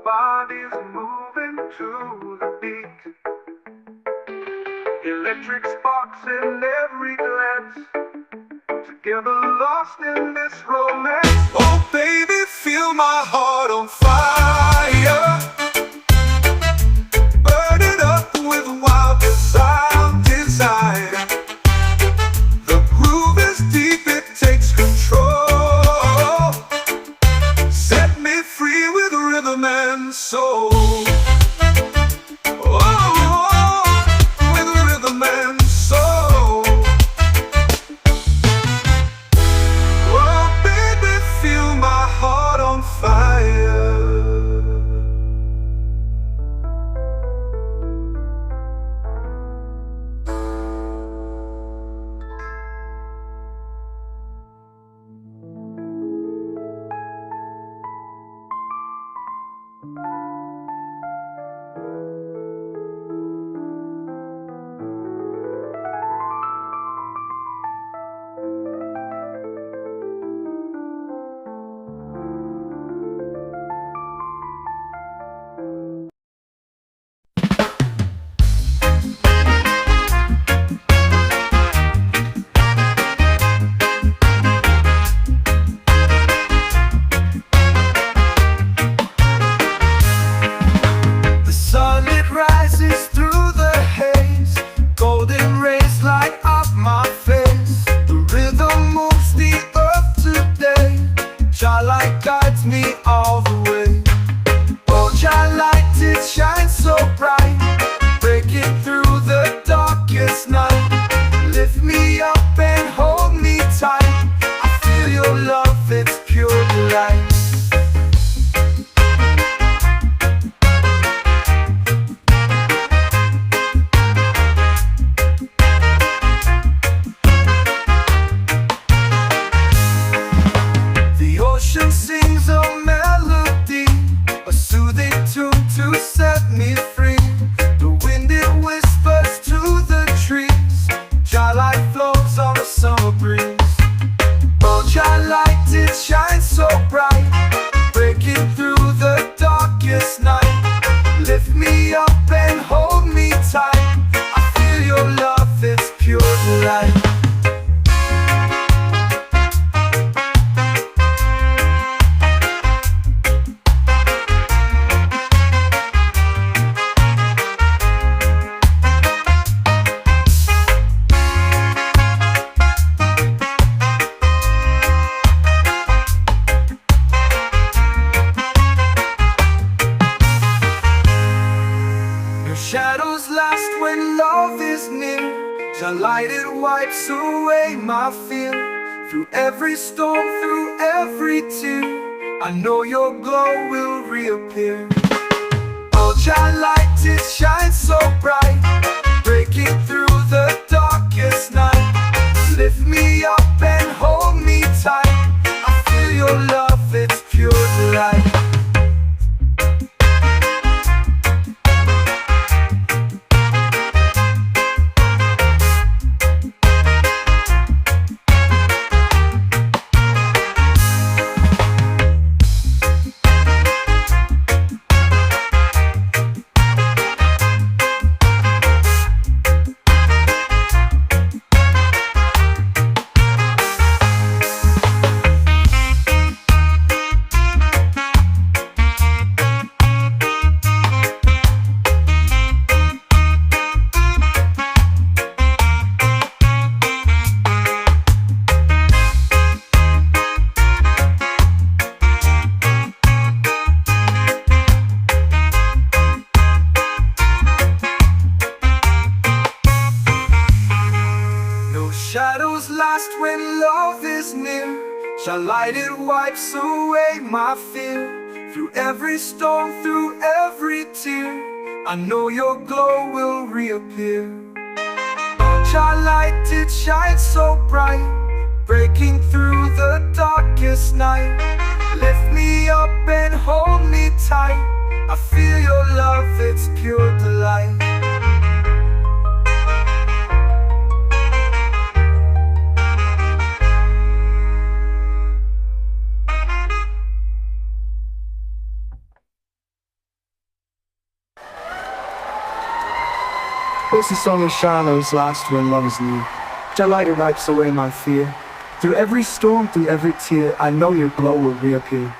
bodies moving to the beat. Electric sparks in every glance, together lost in this romance. Oh baby, feel my heart on fire, burn it up with wild desire. The groove is deep, it takes control. Set me free with rhythm and soul. Shadows last when love is near. The light, it wipes away my fear. Through every storm, through every tear, I know your glow will reappear. Oh, Jah light, it shines so bright, breaking through the darkest night. Lift me up and hold me tight. I feel your love, it's pure delight. Shadows last when love is near. Shall light, it wipes away my fear. Through every storm, through every tear, I know your glow will reappear. Shall light, it shines so bright, breaking through the darkest night. Lift me up and hold me tight. I feel your love, it's pure delight. This is song of shadows last when love is near. Your light wipes away my fear. Through every storm, through every tear, I know your glow will reappear.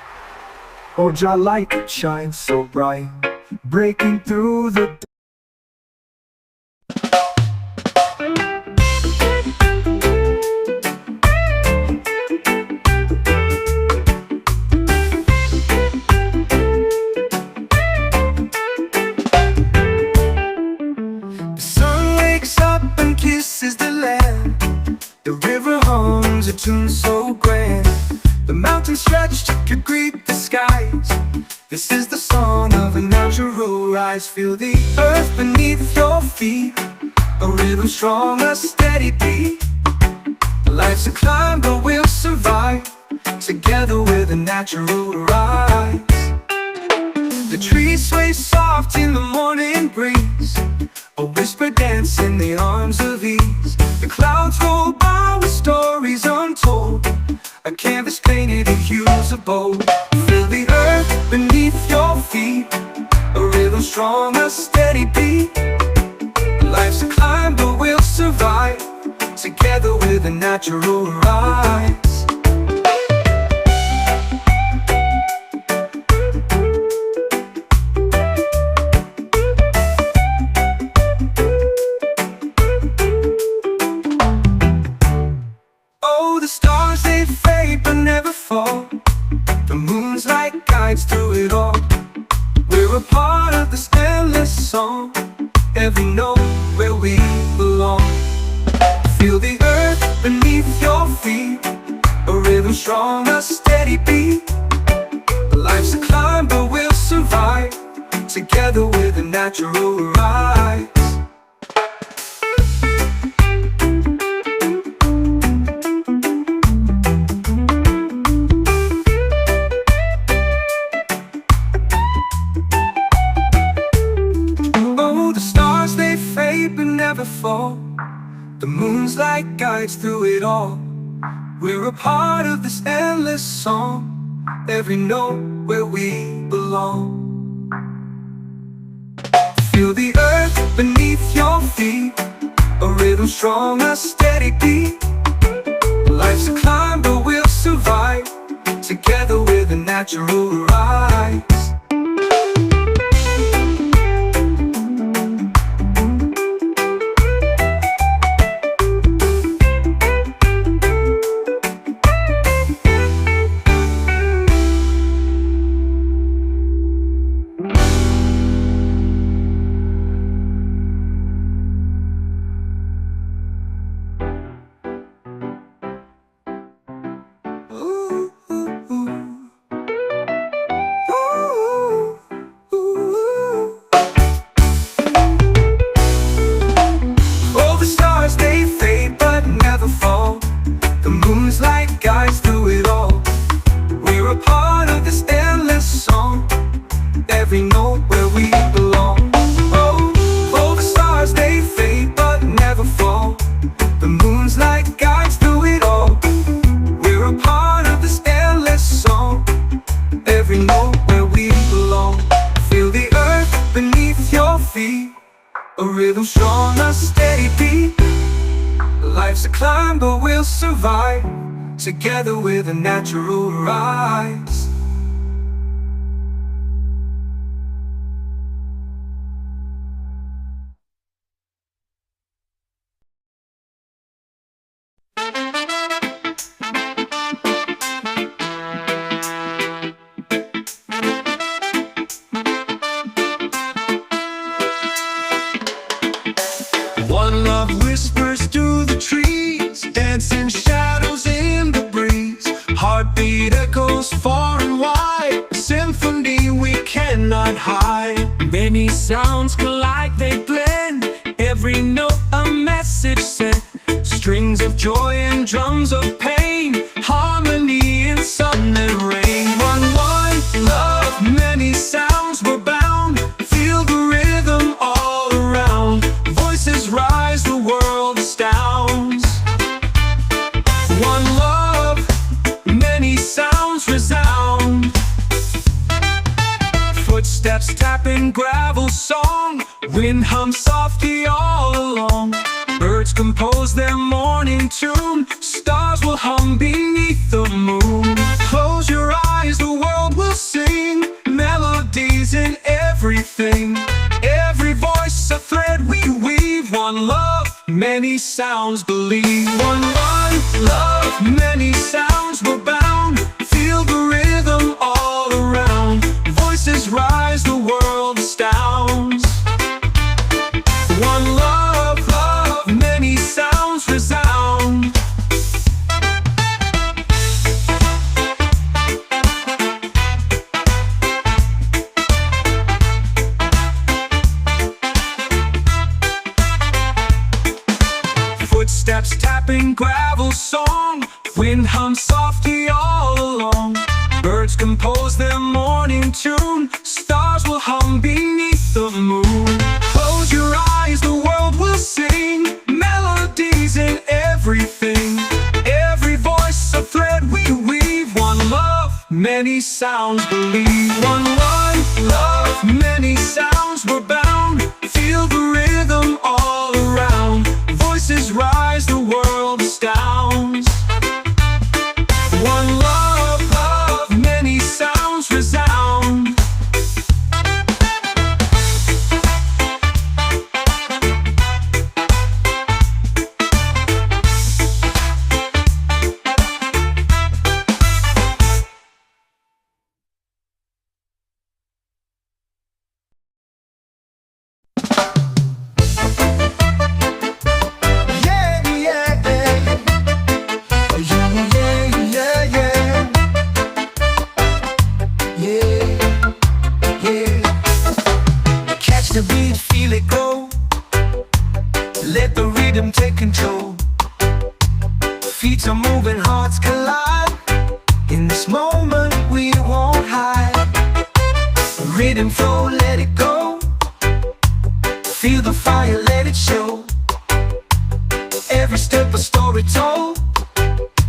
Oh, your light shines so bright, breaking through the The river hums a tune so grand. The mountains stretched could greet the skies. This is the song of a natural rise. Feel the earth beneath your feet, a rhythm strong, a steady beat. Life's a climb but we'll survive, together with a natural rise. The trees sway soft in the morning breeze, a whisper dance in the arms of ease. The clouds roll by with stories untold, a canvas painted in hues of bold. Feel the earth beneath your feet, a rhythm strong, a steady beat. Life's a climb but we'll survive, together with a natural rise. The stars they fade but never fall. The moon's like guides through it all. We're a part of this endless song, every note where we belong. Feel the earth beneath your feet, a rhythm strong, a steady beat. Life's a climb but we'll survive, together with a natural rise. But never fall. The moon's like guides through it all. We're a part of this endless song, every note where we belong. Feel the earth beneath your feet, a rhythm strong, a steady beat. Life's a climb but we'll survive, together with a natural rise. Every note where we belong. Oh, the stars they fade but never fall. The moon's like guides through it all. We're a part of this endless song, every note where we belong. Feel the earth beneath your feet, a rhythm strong, a steady beat. Life's a climb but we'll survive, together with a natural rise. One love whispers through the trees, dancing shadows in the breeze. Heartbeat echoes far and wide, a symphony we cannot hide. Many sounds collide, they blend, every note a message sent. Strings of joy and drums of pain, harmony in sun and rain. One love, many sounds were bound. Feel the rhythm all around. Voices rise, the world astounds. One love, many sounds resound. Footsteps tapping gravel song, wind hums softly all one love, many sounds believe. One love, many sounds were bound. Feel the rhythm all around. Voices rise, the world astounds. One love, many sounds resound. Footsteps tapping gravel song. Wind hums softly all along. Birds compose their morning tune. Stars will hum beneath the moon. Close your eyes, the world will sing. Melodies in everything. Every voice a thread we weave. One love, many sounds believe. One love, many sounds were bound. Feel the rhythm all around. Voices rise, the world astounds. One love, many sounds resound. The beat, feel it go. Let the rhythm take control. Feet are moving, hearts collide. In this moment we won't hide. Rhythm flow, let it go. Feel the fire, let it show. Every step a story told.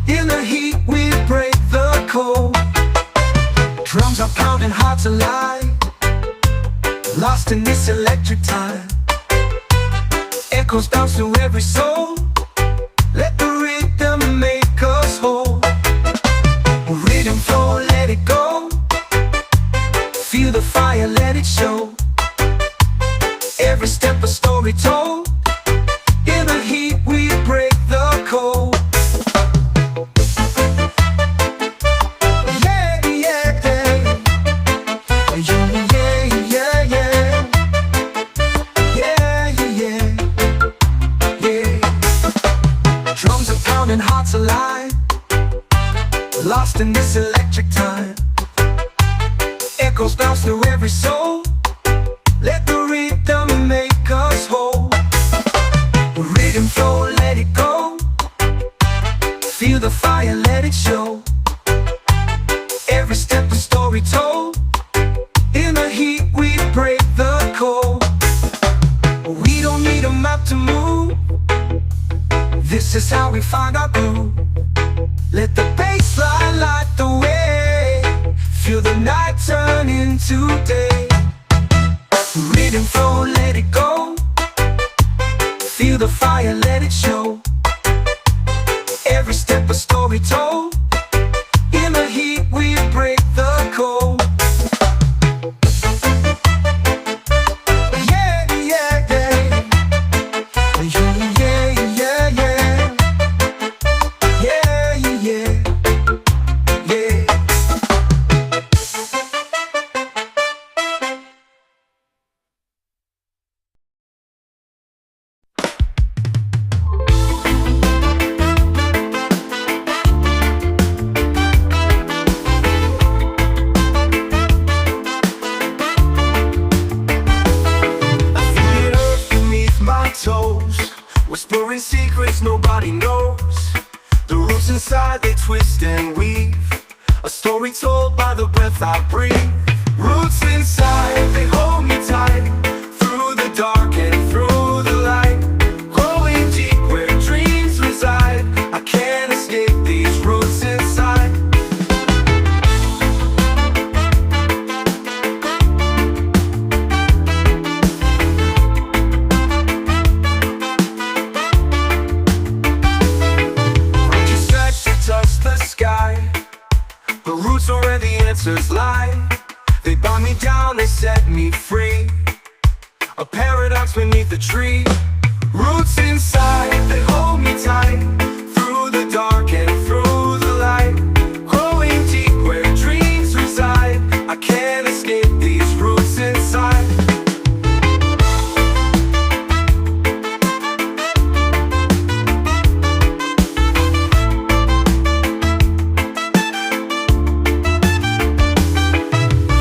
In the heat we break the cold. Drums are pounding, hearts alive. Lost in this electric time. Echoes bounce through every soul. Let the rhythm make us whole. Rhythm flow, let it go. Feel the fire, let it show. Every step a story told. In the heat we break the cold. And hearts alive. Lost in this electric time. Echoes bounce through every soul. Let the rhythm make us whole. Rhythm flow, let it go. Feel the fire, let it show. Every step a story told. In the heat we break the cold. We don't need a map to move. This is how we find our groove. Let the bass line light the way. Feel the night turn into day. Rhythm flow, let it go. Feel the fire, let it show. Every step a story told. In the heat we break the cold. Whispering secrets nobody knows. The roots inside they twist and weave. A story told by the breath I breathe. Roots inside, they hold me tight. Through the dark and through the light. Growing deep where dreams reside. I can't escape these roots inside. The roots are where the answers lie. They bind me down, they set me free. A paradox beneath the tree. Roots inside, they hold me tight, through the dark and through the light. Growing deep where dreams reside, I can't escape these roots inside.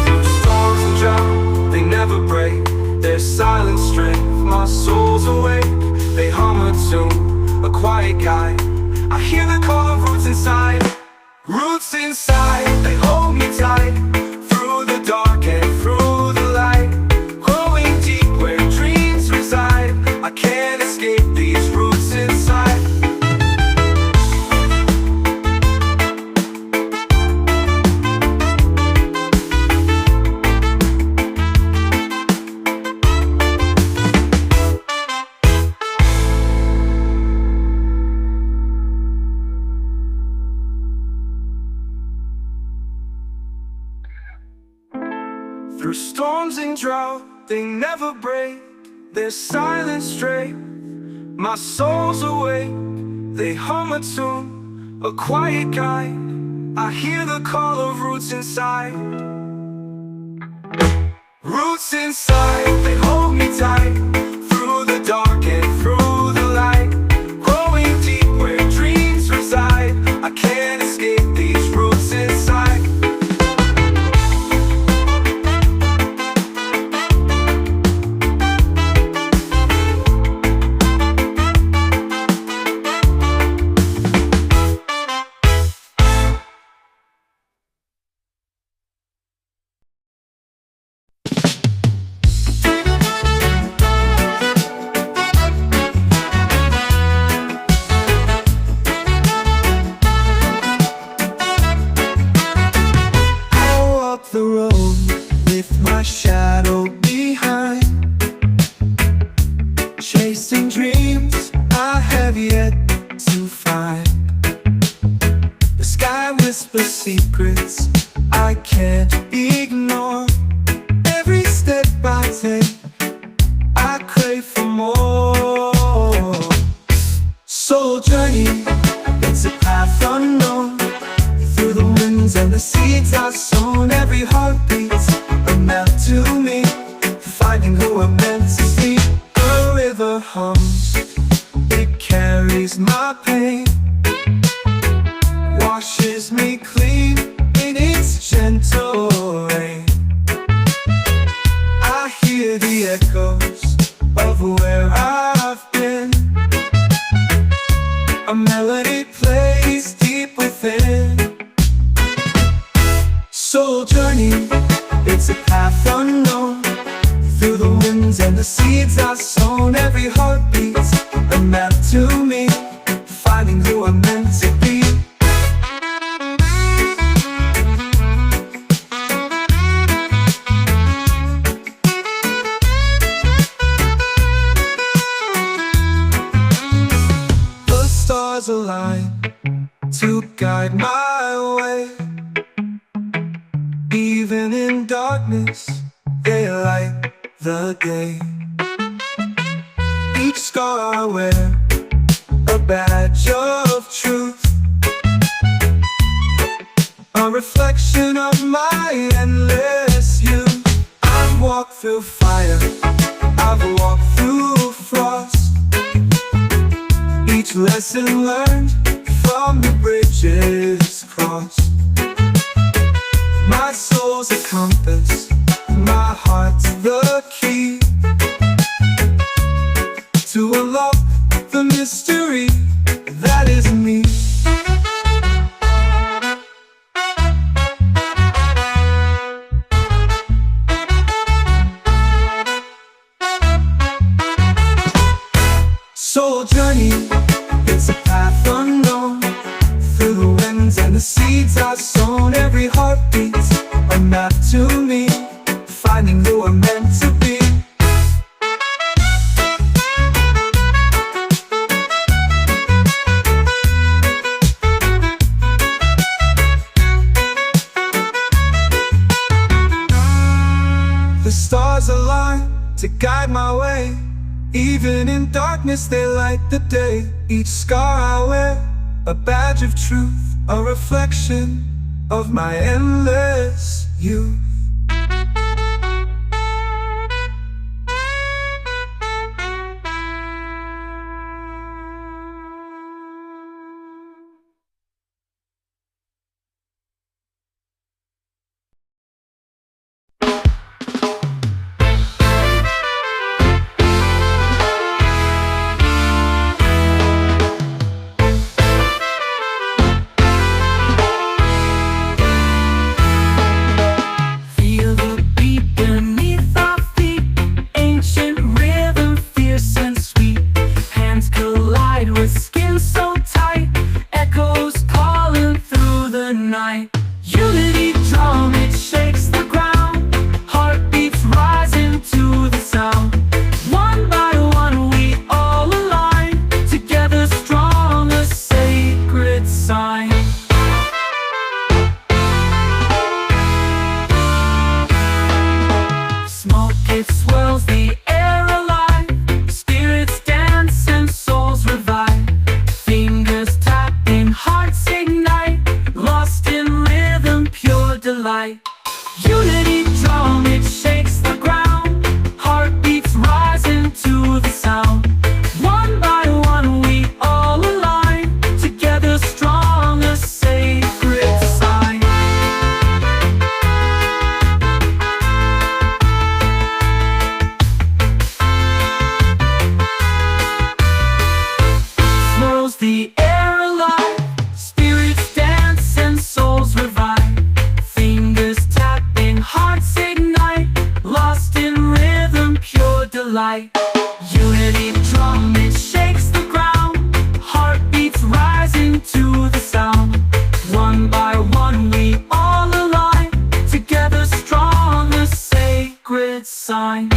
Through storms and drought, they never break. Their silent strength, my soul's awake. They hum a tune, a quiet guide. I hear the call of roots inside. Roots inside, they hold me tight, through the dark and through the light. Growing deep where dreams reside, I can't escape these roots inside. Through storms and drought, they never break. Their silent straight, my soul's awake. They hum a tune, a quiet guide. I hear the call of roots inside. Roots inside, they hold me tight, through the dark and through the light. Growing deep where dreams reside, I can't escape these roots inside. The road with my shadow behind, chasing dreams I have yet to find. The sky whispers secrets I can't ignore. Every step I take, I crave for more. Soul journey, it's a path unknown, through the winds and the seeds I've sown. Every heartbeat's a map to me, finding who I'm meant to be. The river hums, it carries my pain, washes me clean in its gentle rain. I hear the echoes of where I've been, a melody plays deep within. Soul journey, it's a path unknown, through the winds and the seeds I've sown. Every heartbeat's a map to me, finding who I'm meant to be. The stars align to guide my way. Even in darkness, they light the day. Each scar I wear, a badge of truth, a reflection of my endless youth. I've walked through fire, I've walked through frost. Each lesson learned from the bridges crossed. My soul's a compass, my heart's the key to unlock the mystery that is me. Soul journey, it's a path unknown, through the winds and the seeds I've sown. Every heartbeat's a map to me, finding who I'm meant to be. The stars align to guide my way. Even in darkness they light the day. Each scar I wear, a badge of truth, a reflection of my endless youth. Unity drum, it shakes the ground. Heartbeats rising to the sound. One by one we all align. Together strong, a sacred sign. Smoke, it swirls the air alive. Spirits dance and souls revive. Fingers tapping, hearts ignite. Lost in rhythm, pure delight. Unity drum, it shakes the ground. Heartbeats rising to the sound. One by one we all align. Together strong, a sacred sign. Swirls the air alive. Spirits dance and souls revive. Fingers tapping, hearts ignite. Lost in rhythm, pure delight. Unity drum, it shakes the ground. Heartbeats rising to the sound. One by one we all align. Together strong, a sacred sign.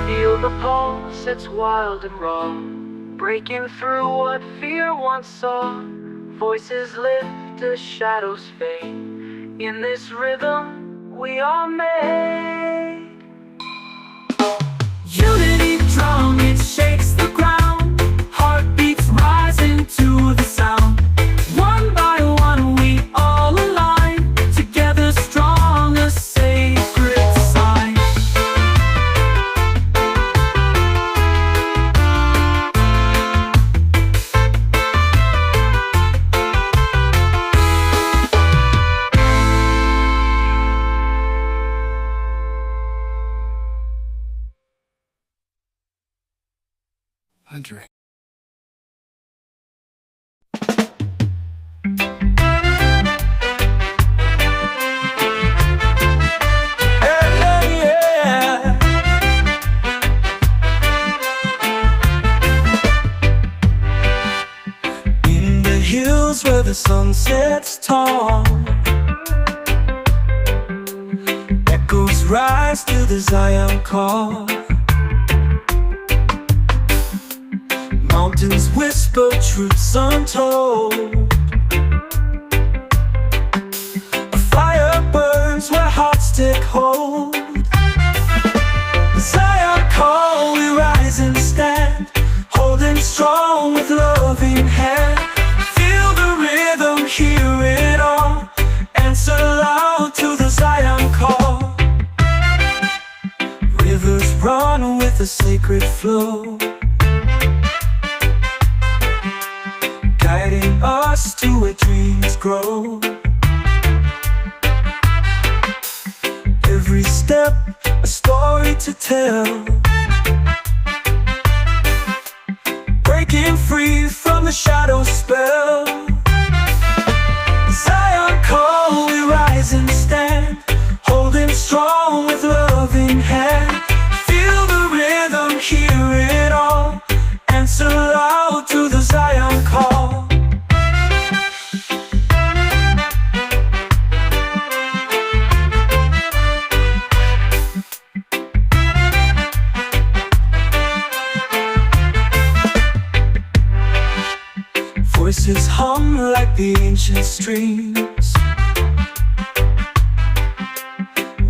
Feel the pulse, it's wild and raw, breaking through what fear once saw. Voices lift as shadows fade. In this rhythm we are made. Unity drum, it shakes the ground. Heartbeats rising to the sound. One by one we all align. Together strong, a sacred sign. Andre. In the hills where the sun sets tall, echoes rise to the Zion call. Mountains whisper truths untold. A fire burns where hearts take hold. The Zion call, we rise and stand, holding strong with loving hand. Feel the rhythm, hear it all. Answer loud to the Zion call. Rivers run with a sacred flow, guiding us to where dreams grow. Every step, a story to tell, breaking free from the shadow spell. Zion call, we rise and stand, holding strong with loving hand. Feel the rhythm, hear it all. Answer loud to the Zion call. Voices hum like the ancient streams,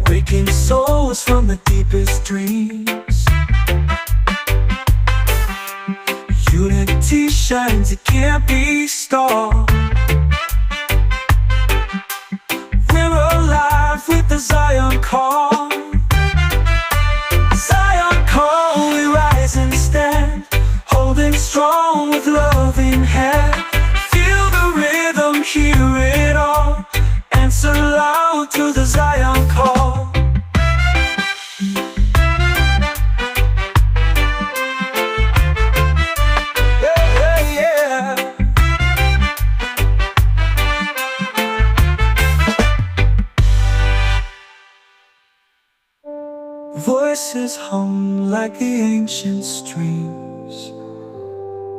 waking souls from the deepest dreams. Unity shines, it can't be stopped. We're alive with the Zion call. Zion call, we rise and stand, holding strong with love in hand. Feel the rhythm, hear it all, answer loud to the Zion call. Voices hum like the ancient streams,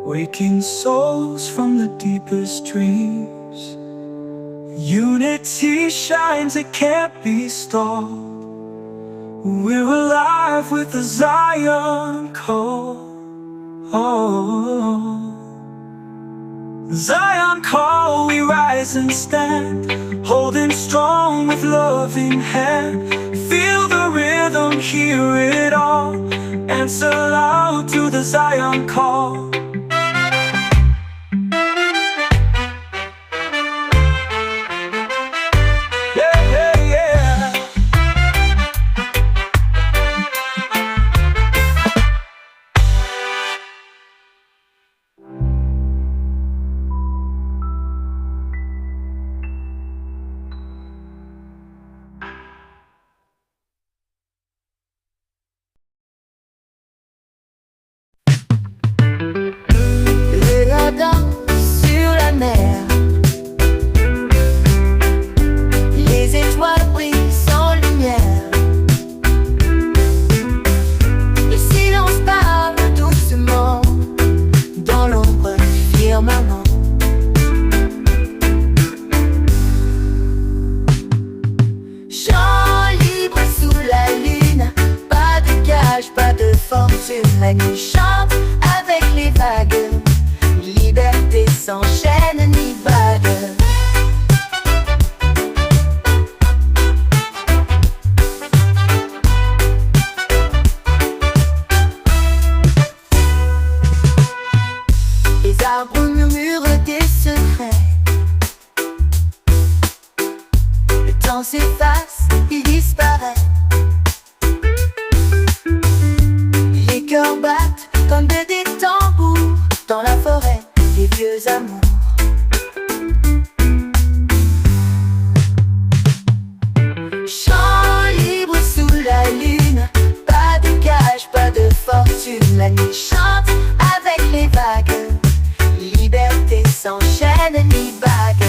waking souls from the deepest dreams. Unity shines, it can't be stopped. We're alive with the Zion call. Zion call, we rise and stand, holding strong with love in hand. Feel the rhythm, hear it all, answer loud to the Zion call. Sur la mer, les étoiles brillent sans lumière. Le silence parle doucement dans l'ombre du firmament. Chant libre sous la lune, pas de cage, pas de fortune. La nuit chante avec les vagues, liberté sans chaîne ni bague. Les arbres murmurent des secrets. Le temps s'efface, il disparaît. Les cœurs battent comme des tambours dans la forêt. Les vieux amours. Chant libre sous la lune, pas de cage, pas de fortune. La nuit chante avec les vagues, liberté sans chaîne ni bague.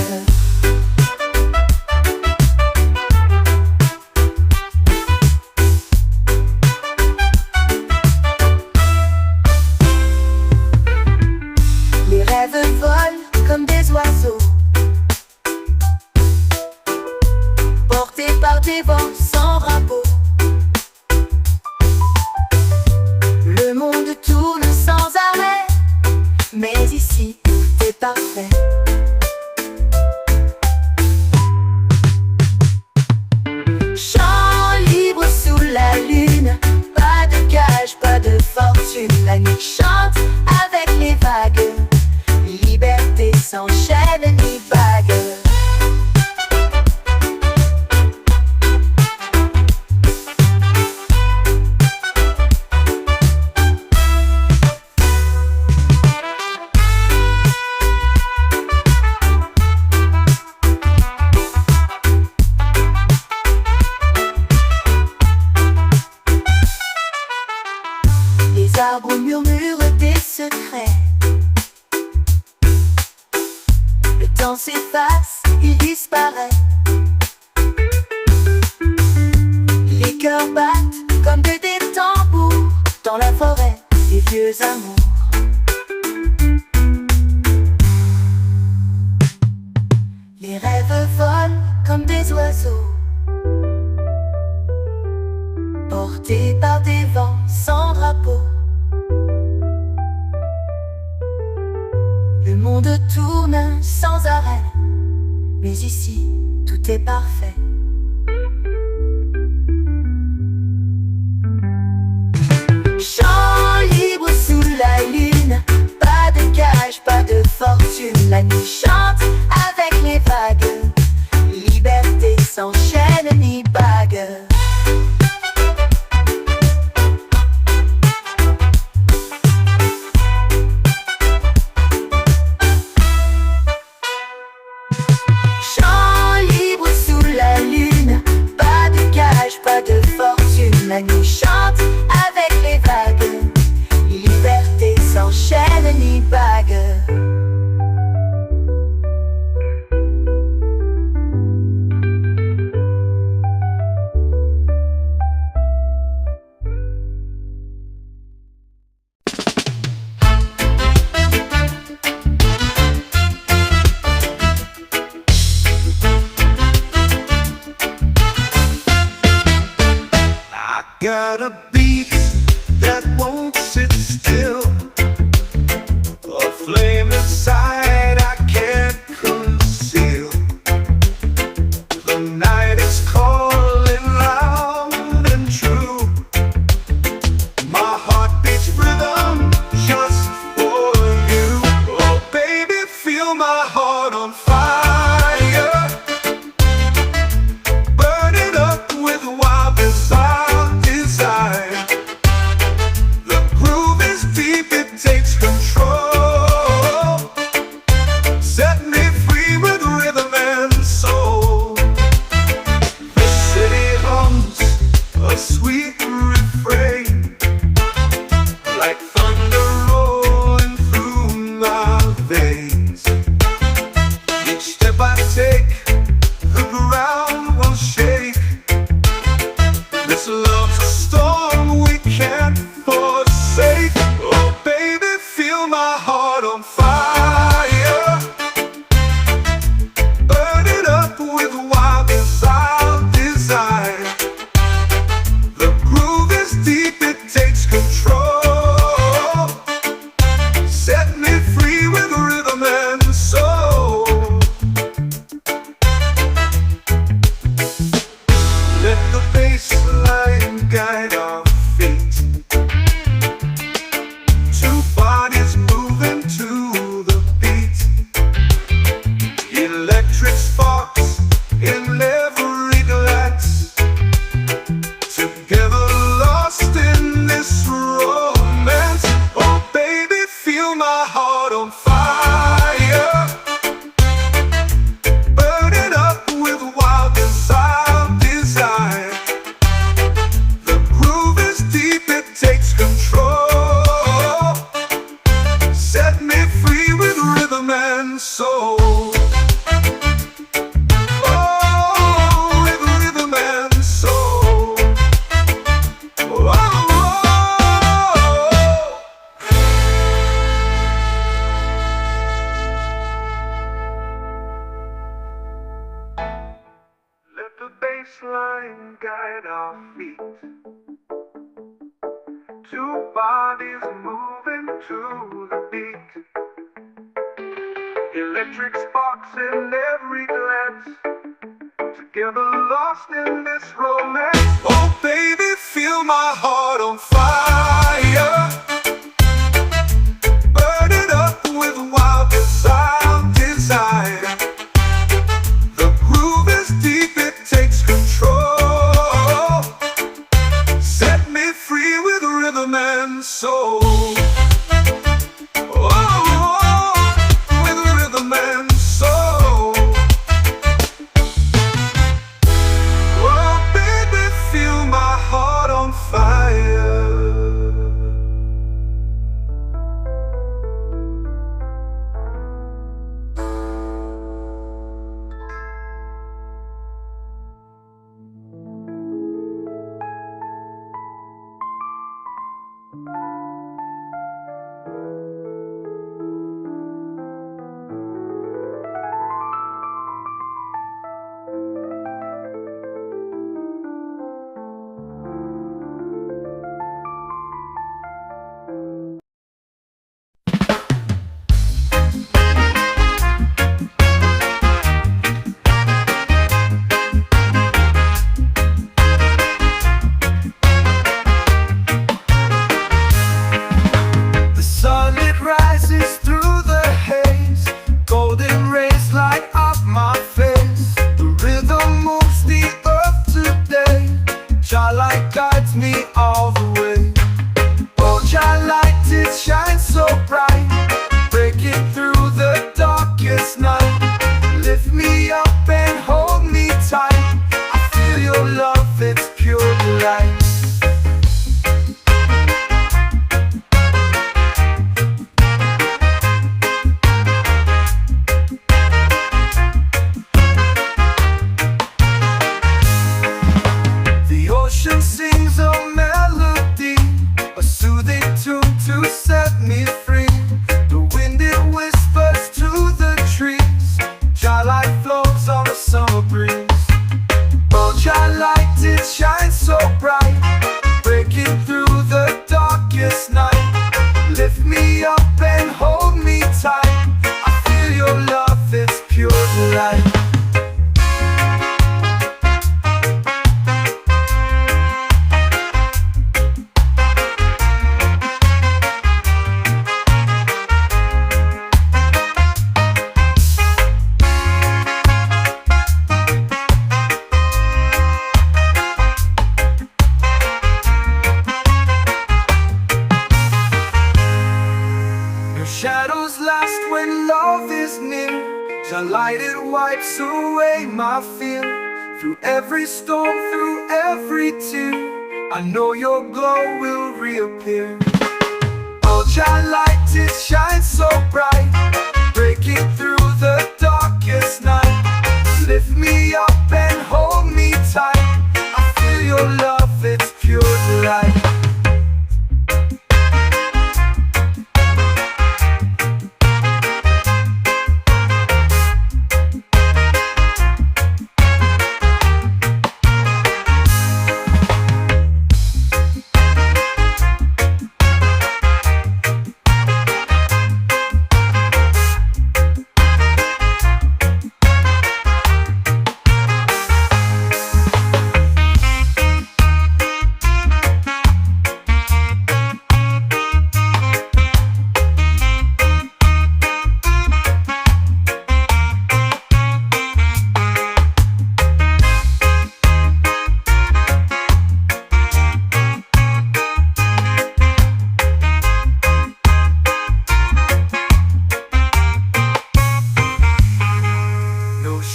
Les rêves volent comme des oiseaux, portés par des vents sans repos. Le monde tourne sans arrêt, mais ici, c'est parfait. Chant libre sous la lune, pas de cage, pas de fortune. La nuit chante avec les vagues, liberté sans chaîne ni bague. Les arbres murmurent des secrets. Le temps s'efface, il disparaît. Les cœurs battent comme des tambours dans la forêt des vieux amours. Les rêves volent comme des oiseaux, portés par des vents sans drapeau. Le monde tourne sans arrêt, mais ici, tout est parfait. Chant libre sous la lune, pas de cage, pas de fortune. La nuit chante avec les vagues, liberté sans chaîne ni bague. Chant libre sous la lune, pas de cage, pas de fortune. La nuit chante avec les vagues, liberté sans chaîne ni bague. Got a beat that won't sit still, a flame inside I can't conceal. The night is calling loud and true. My heart beats rhythm just for you. Oh baby, feel my heart on fire, burning up with wild desire. The groove is deep, it takes control. Set me free with rhythm and soul. The city hums a sweet refrain, like thunder rolling through my veins. Each step I take, the ground will shake. This love's a storm we can't forsake. Oh baby, feel my heart on fire, burning up with wild desire. The groove is deep, it takes control. Set me free with rhythm and soul. Let the bass line guide our feet, two bodies moving to the beat. Electric sparks in every glance, together lost in this romance. Oh baby, feel my heart on fire, burning up with wild desire. The groove is deep, it takes control. Set me free with rhythm and soul. Oh, with rhythm and soul. Oh, let the bass line guide our feet, two bodies moving to the beat. Electric sparks in every glance, together lost in this romance. Oh baby, feel my heart on fire, burning up with wild desire. The groove is deep, it takes control. Set me free with rhythm and soul. Oh, with rhythm and soul. Oh baby, feel my heart on fire. when love is near, the light it wipes away my fear. Through every storm, through every tear, I know your glow will reappear. Oh, Jah light, it shines so bright, breaking through the darkest night. Lift me up and hold me tight. I feel your love, it's pure delight.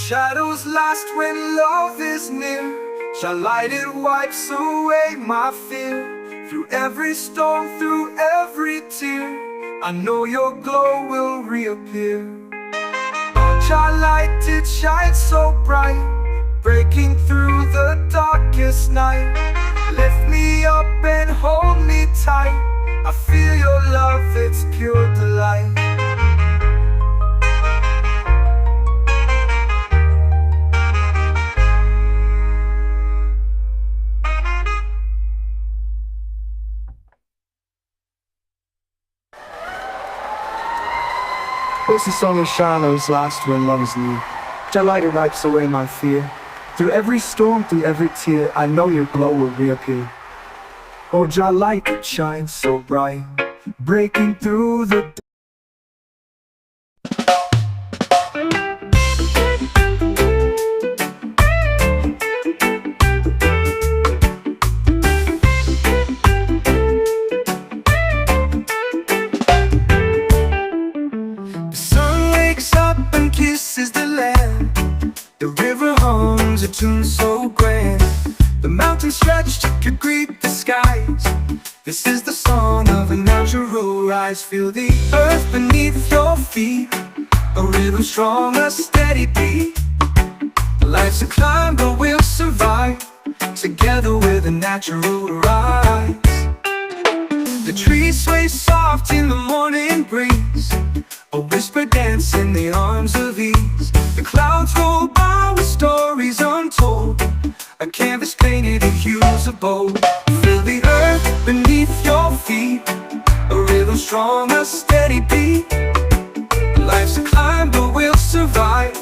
Shadows last when love is near. Shall light it wipes away my fear. Through every storm, through every tear, I know your glow will reappear. Shall light it shines so bright, breaking through the darkest night. Lift me up and hold me tight. I feel your love, it's pure delight. This is song of shadows last when love is near. Jah light it wipes away my fear. Through every storm, through every tear, I know your glow will reappear. Oh, Jah light it shines so bright, breaking through the Kisses the land, the river hums a tune so grand. The mountains stretch to greet the skies. This is the song of a natural rise. Feel the earth beneath your feet, a rhythm strong, a steady beat. Life's a climb, but we'll survive together with a natural rise. The trees sway soft in the morning breeze, a whisper dance in the arms of ease. The clouds roll by with stories untold, a canvas painted in hues of bold. Feel the earth beneath your feet, a rhythm strong, a steady beat. Life's a climb, but we'll survive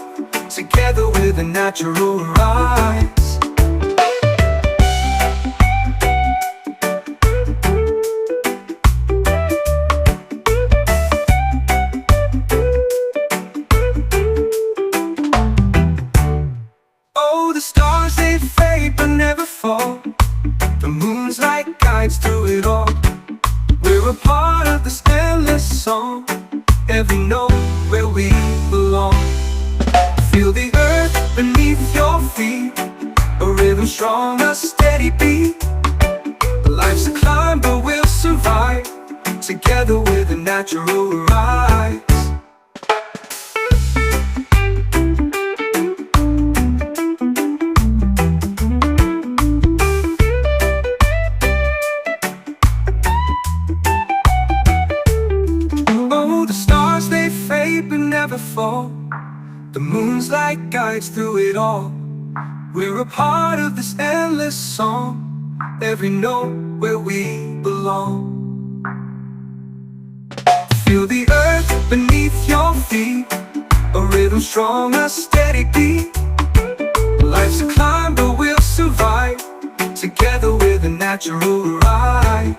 together with a natural rise. The moon's like guides through it all. We're a part of this endless song, every note where we belong. Feel the earth beneath your feet, a rhythm strong, a steady beat. Life's a climb, but we'll survive together with a natural rise. But never fall. The moon's like guides through it all. We're a part of this endless song, every note where we belong. Feel the earth beneath your feet, a rhythm strong, a steady beat. Life's a climb, but we'll survive together with a natural rise.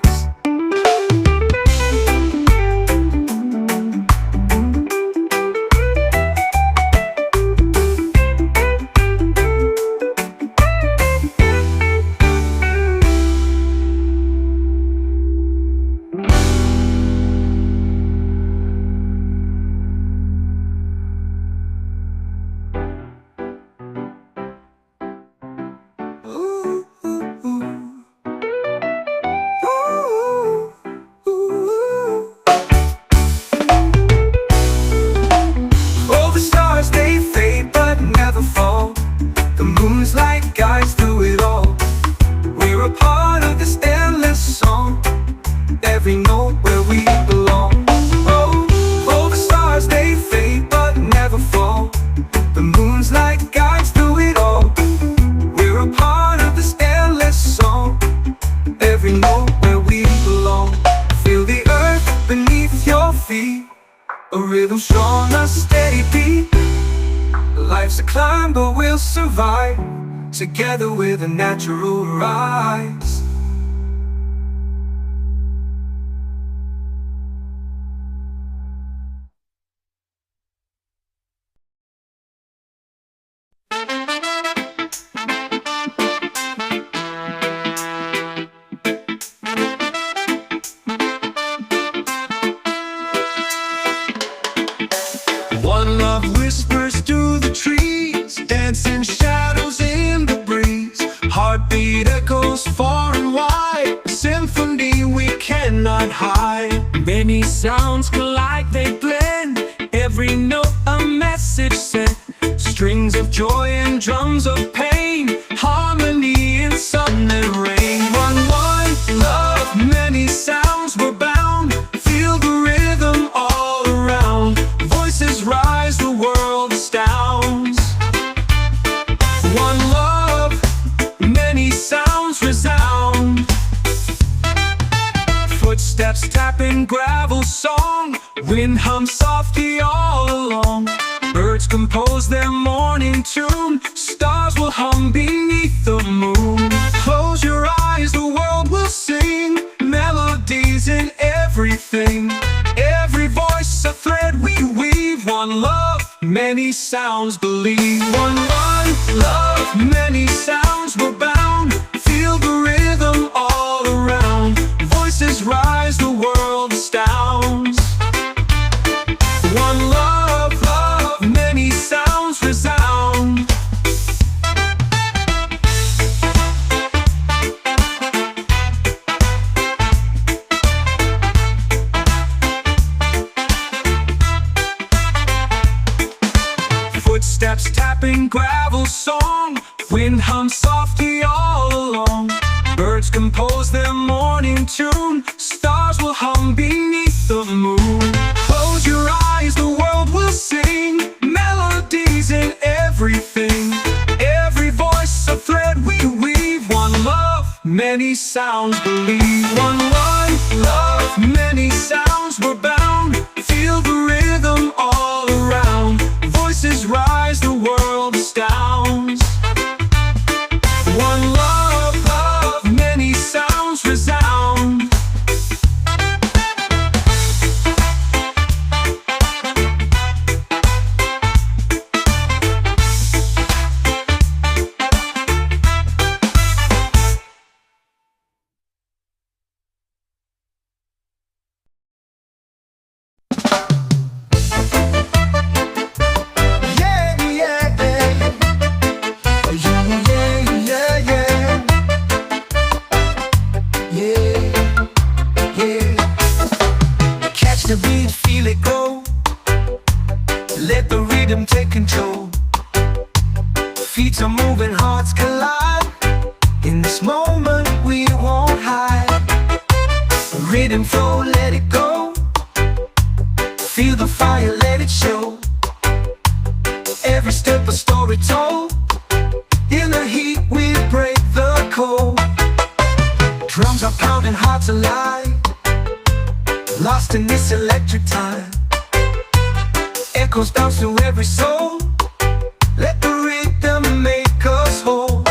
on a steady beat. Life's a climb, but we'll survive together with a natural rise. One love whispers through the trees, dancing shadows in the breeze. Heartbeat echoes far and wide, a symphony we cannot hide. Many sounds collide, they blend, every note a message sent. Strings of joy and drums of pain, harmony in sun and rain. One love, many sounds were bound. Feel the rhythm all around. Voices rise, the world astounds. One love, many sounds resound. Footsteps tapping gravel song, wind hums softly all along. Birds compose their morning tune, stars will hum beneath the moon. Close your eyes, the world will sing, melodies in everything. Every voice a thread we weave. One love, many sounds believe. One love, many sounds were bound. Feel the rhythm all around. Voices rise, the world astounds. One love, many sounds resound. Footsteps tapping gravel song, wind hums softly all along. Birds compose their morning tune, stars will hum beneath the moon. Close your eyes, the world will sing, melodies in everything. Every voice a thread we weave. One love, many sounds believe. One love, many sounds were bound. Feel the rhythm all around. Voices rise, the world astounds. One love, many sounds resound. Catch the beat, feel it go. Let the rhythm take control. Feet are moving, hearts collide. In this moment we won't hide. Rhythm flow, let it go. Feel the fire, let it show. Every step a story told. In the heat we break the cold. Drums are pounding, hearts alive. Lost in this electric time. Echoes bounce through every soul. Let the rhythm make us whole.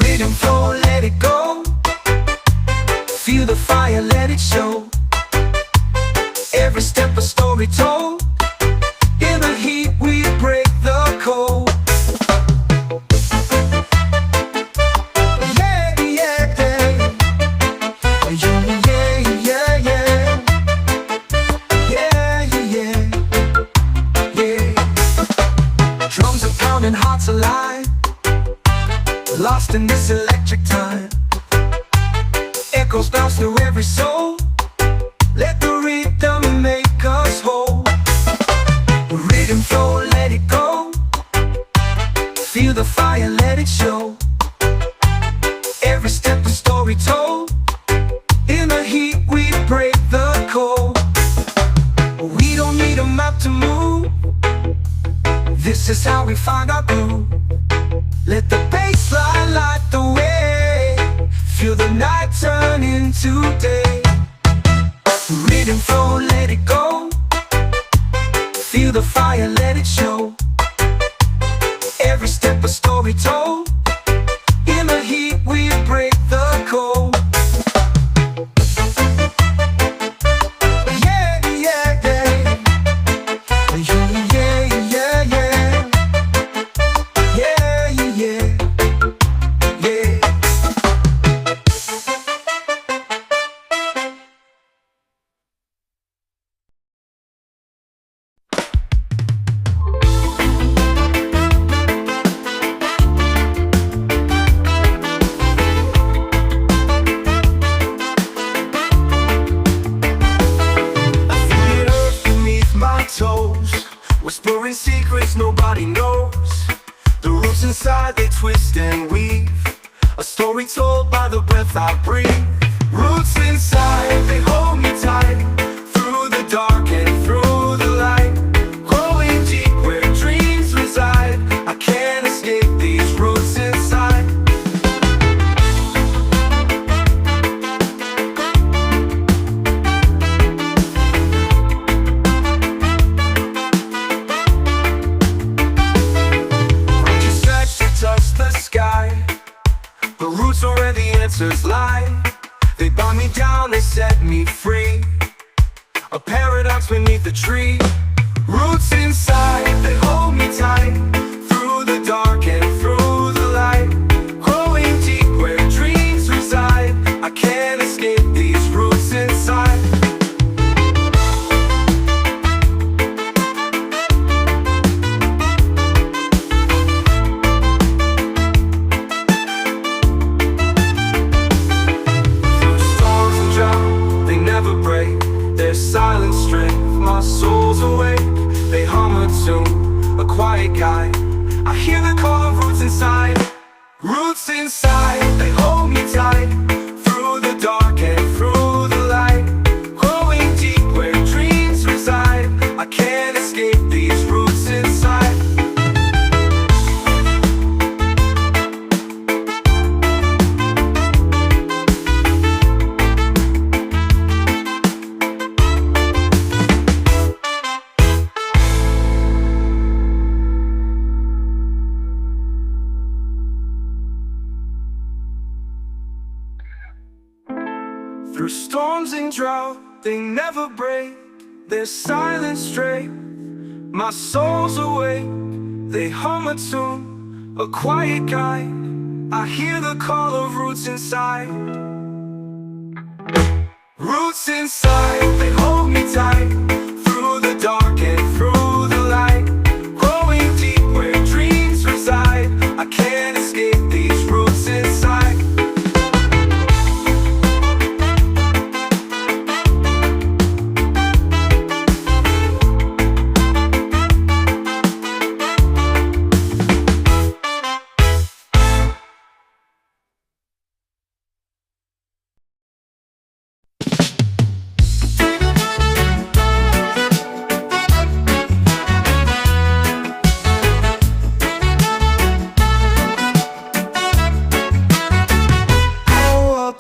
Rhythm flow, let it go. Feel the fire, let it show. Every step a story told. In the heat we break the cold. Hearts alive, lost in this electric time. Echoes bounce through every soul. Let the rhythm make us whole. Rhythm flow, let it go. Feel the fire, let it show. Every step a story told. In the heat we break the cold. We don't need a map to move. This is how we find our groove. Let the bass line light the way. Feel the night turn into day. Rhythm flow, let it go. feel the fire, let it show. Every step a story told. In the heat we break the cold. Yeah, yeah, yeah. Yeah, yeah, yeah, yeah. Yeah, yeah, yeah. Whispering secrets nobody knows. The roots inside, they twist and weave. A story told by the breath I breathe. Roots inside, they hold me tight. Through the dark and through the light. Growing deep where dreams reside. I can't escape these roots inside. The roots are where the answers lie. They bind me down, they set me free. A paradox beneath the tree. Roots inside, they hold me tight. Through the dark and through the light. Growing deep where dreams reside. I can't escape these roots inside. Silent strength, my soul's awake. They hum a tune, a quiet guide. I hear the call of roots inside. Roots inside, they hold me tight. Through the dark and through the light. Growing deep where dreams reside. I can't escape these roots inside. Through storms and drought, they never break. Their silence straight. My soul's awake. They hum a tune, a quiet guide. I hear the call of roots inside. Roots inside, they hold me tight. Through the dark and through the light. Growing deep where dreams reside. I can't escape these roots inside.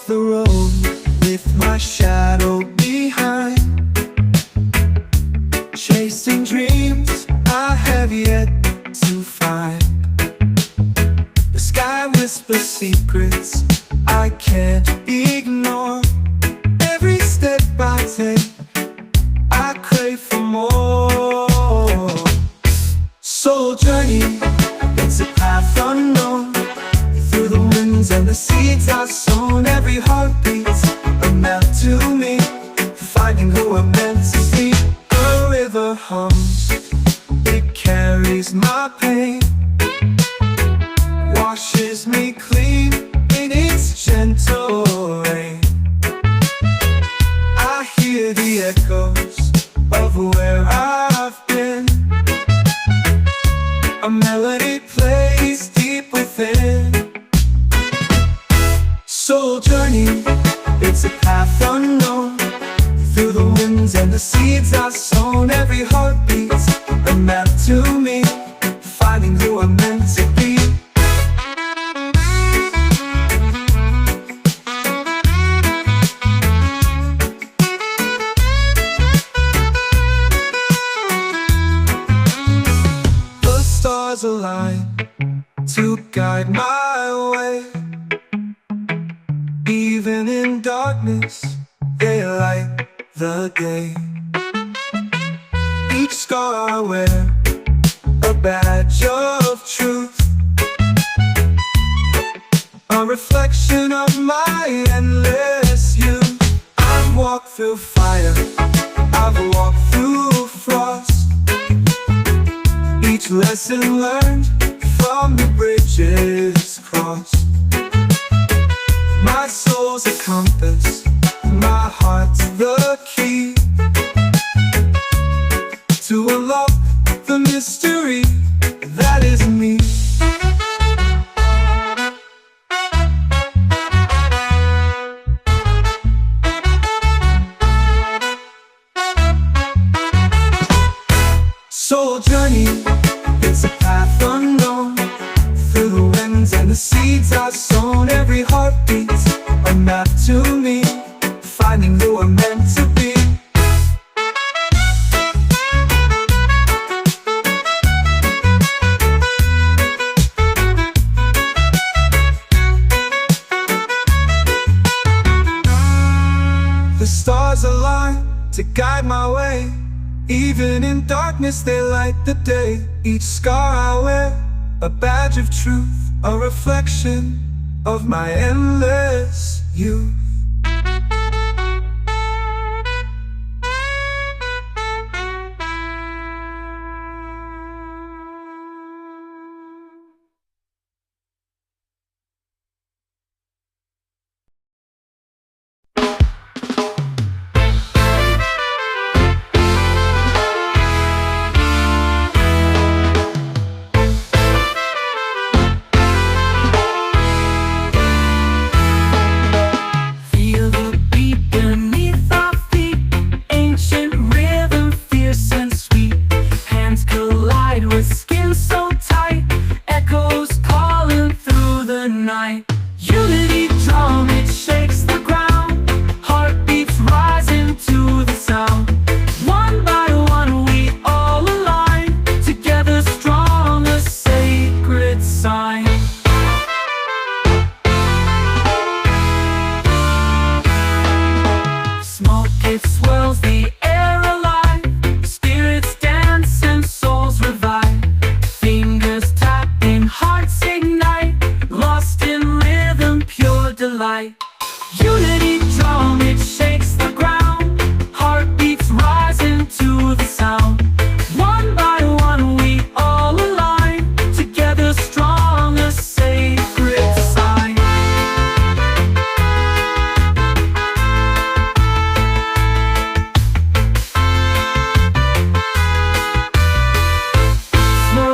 The road with my shadow behind, chasing dreams I have yet to find. The sky whispers secrets I can't ignore. Every step I take, I crave for more. Soul journey, it's a path unknown. Through the winds and the seeds I've sown. Every heartbeat's a map to me, finding who I'm meant to be. A river hums, it carries my pain, washes me clean in its gentle rain. I hear the echoes of where I've been. A melody plays deep within. Soul journey, it's a path unknown. Through the winds and the seeds I've sown. Every heartbeat's a map to me, finding who I'm meant to be. stars align to guide my way. Even in darkness, they light the day. Each scar I wear, a badge of truth, a reflection of my endless youth. I've walked through fire, I've walked through frost. Each lesson learned from the bridges crossed. My soul's a compass, my heart's the key to unlock the mystery that is me. Soul journey, it's a path unknown, through the winds and the seeds I've sown. Every heartbeat's a map to me, finding who I'm meant to be. The stars align to guide my way. Even in darkness they light the day. Each scar I wear, a badge of truth, a reflection of my endless youth. Unity drum, it shakes the ground. Heartbeats rising to the sound. One by one we all align, together strong, a sacred sign.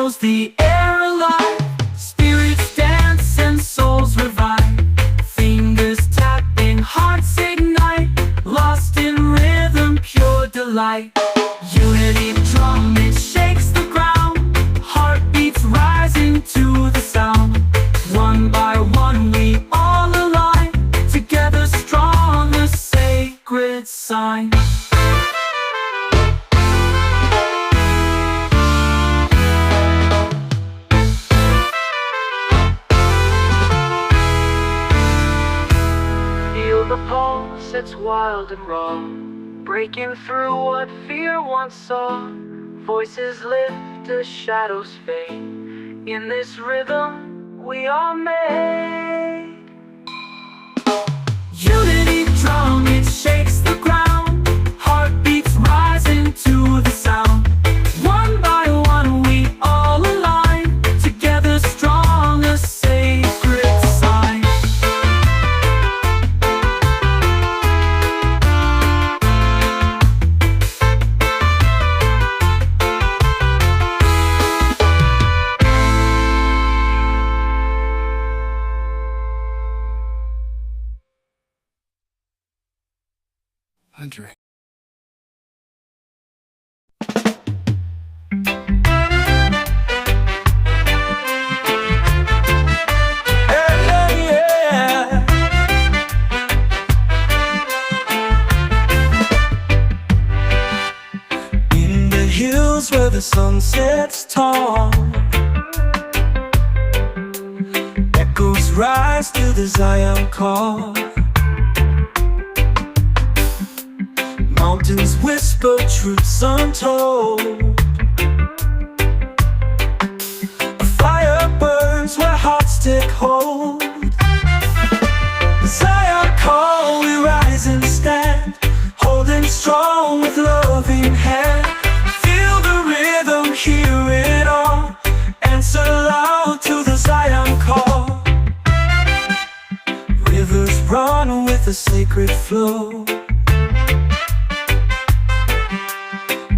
Swirls the air alive, spirits dance and souls revive. Hearts ignite, lost in rhythm, pure delight. Unity drum, it shakes the ground. Heartbeats rising to the sound. One by one we all align, together strong, a sacred sign. The pulse, it's wild and raw, breaking through what fear once saw. Voices lift as shadows fade. In this rhythm we are made. Unity drum, it shakes the ground. Heartbeats rising to the sound. One by one we all align, together strong, a sacred sign. Andre. In the hills where the sun sets tall, rise to the Zion call. Mountains whisper truths untold. A fire burns where hearts take hold. The Zion call, we rise and stand, holding strong with loving hand. Feel the rhythm, hear it all, answer loud to the Zion call. Rivers run with a sacred flow,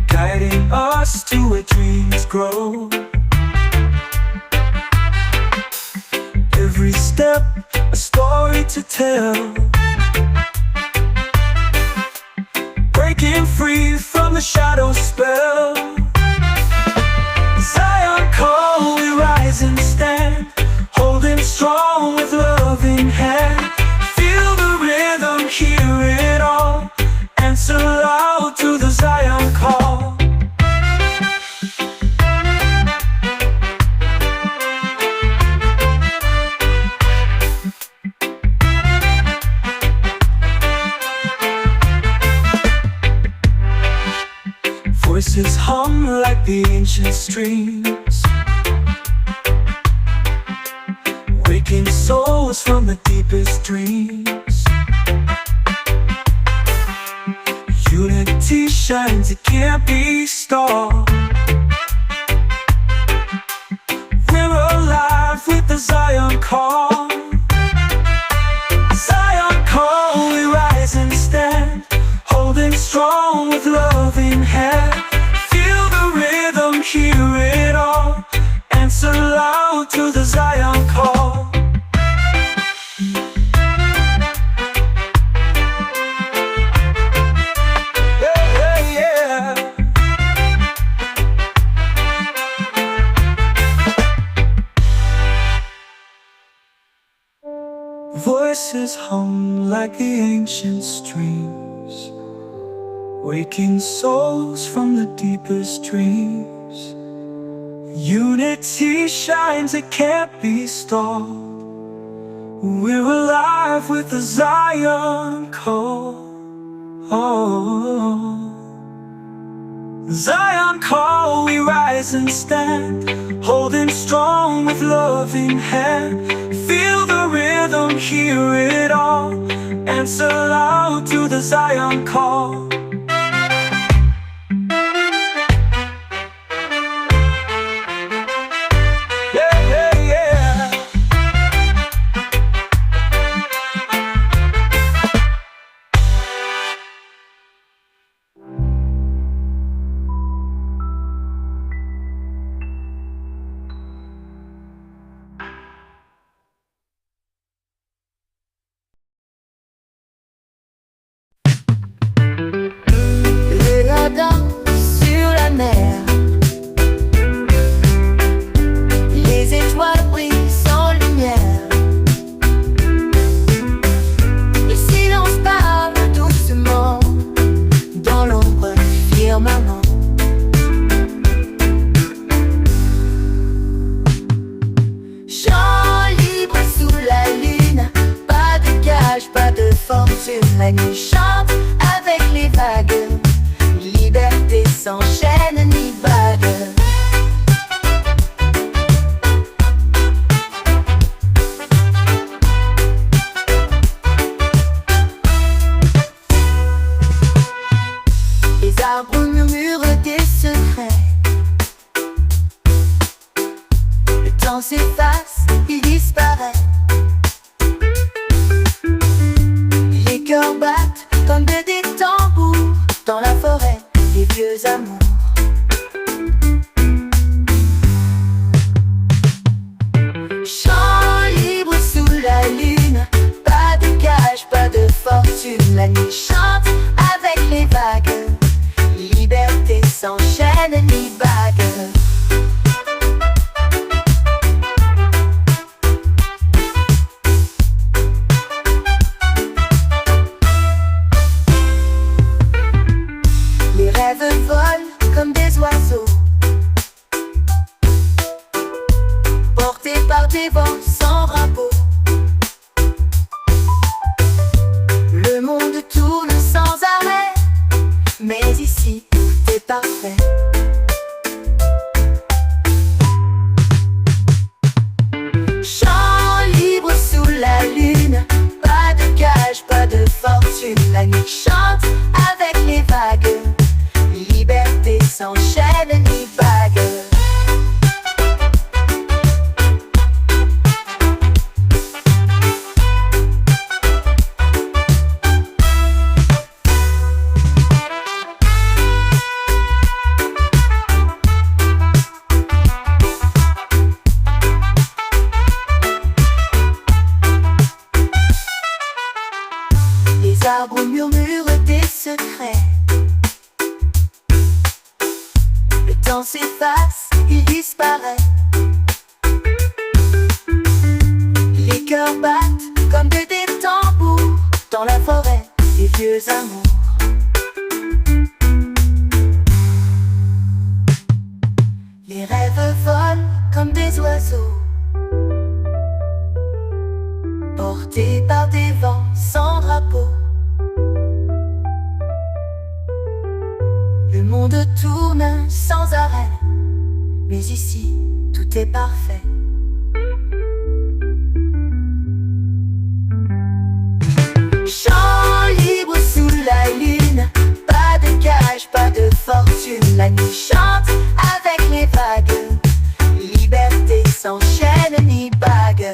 guiding us to where dreams grow. Every step, a story to tell, breaking free from the shadow spell. Zion call, we rise and stand, holding strong with loving hand. Feel the rhythm, hear it all, answer loud to the Zion call. Voices hum like the ancient streams, waking souls from the deepest dreams. Unity shines, it can't be stopped. We're alive with the Zion call. Zion call, we rise and stand, holding strong with loving hand. Feel the rhythm, hear it all, answer loud to the Zion call. Voices hum like the ancient streams, waking souls from the deepest dreams. Unity shines, it can't be stopped. We're alive with the Zion call. Zion call, we rise and stand, holding strong with loving hand. Feel the rhythm, hear it all, answer loud to the Zion call. Sur la mer, les étoiles brillent sans lumière. Le silence parle doucement dans l'ombre du firmament. Chant libre sous la lune, pas de cage, pas de fortune. La nuit chante avec les vagues, liberté sans chaîne ni bague. Les arbres murmurent des secrets. Le temps s'efface, il disparaît. Les cœurs battent comme des tambours dans la forêt. Les vieux amours. Chant libre sous la lune, pas de cage, pas de fortune. La nuit chante avec les vagues, liberté sans chaîne ni bague. Les rêves volent comme des oiseaux, portés par des vents sans repos. fortune. La nuit chante avec les vagues, liberté sans chaîne ni bague. Les arbres murmurent des secrets. Le temps s'efface, il disparaît. Les cœurs battent comme des tambours dans la forêt des vieux amours. Les rêves volent comme des oiseaux, portés par des vents sans drapeau. Le monde tourne sans arrêt, mais ici, tout est parfait. Chant libre sous la lune, pas de cage, pas de fortune. La nuit chante avec les vagues, liberté sans chaîne ni bague.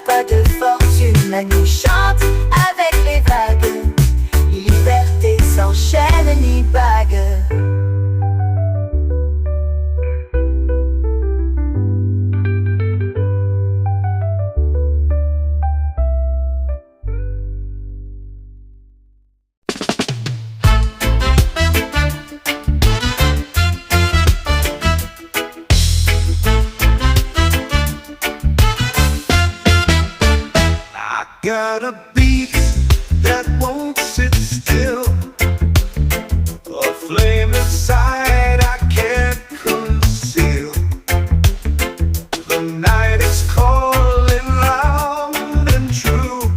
Pas de fortune, la nuit chante avec les vagues, liberté sans chaîne ni bague. Got a beat that won't sit still, a flame inside I can't conceal. The night is calling loud and true.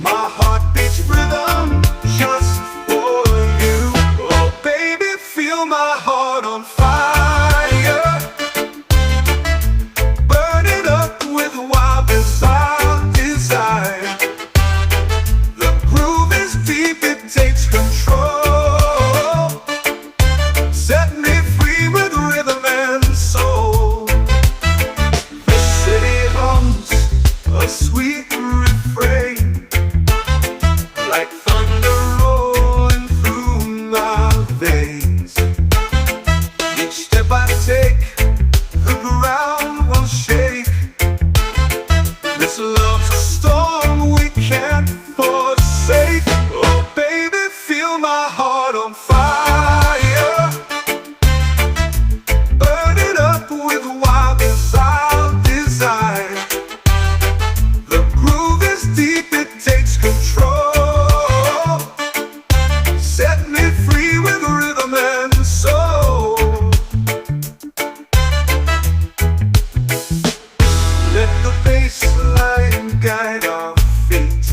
My heart beats rhythm just for you. Oh baby, feel my heart on fire, burn it up with wild desire. The groove is deep, it takes control. Set me free with rhythm and soul. The city hums a sweet refrain, like thunder rolling through my veins. Each step I take, the ground will shake. This love's a storm we can't forsake. Oh baby, feel my heart on fire, burn it up with wild desire. The groove is deep, it takes control. Set me free with rhythm and soul. Let the bass line guide our feet.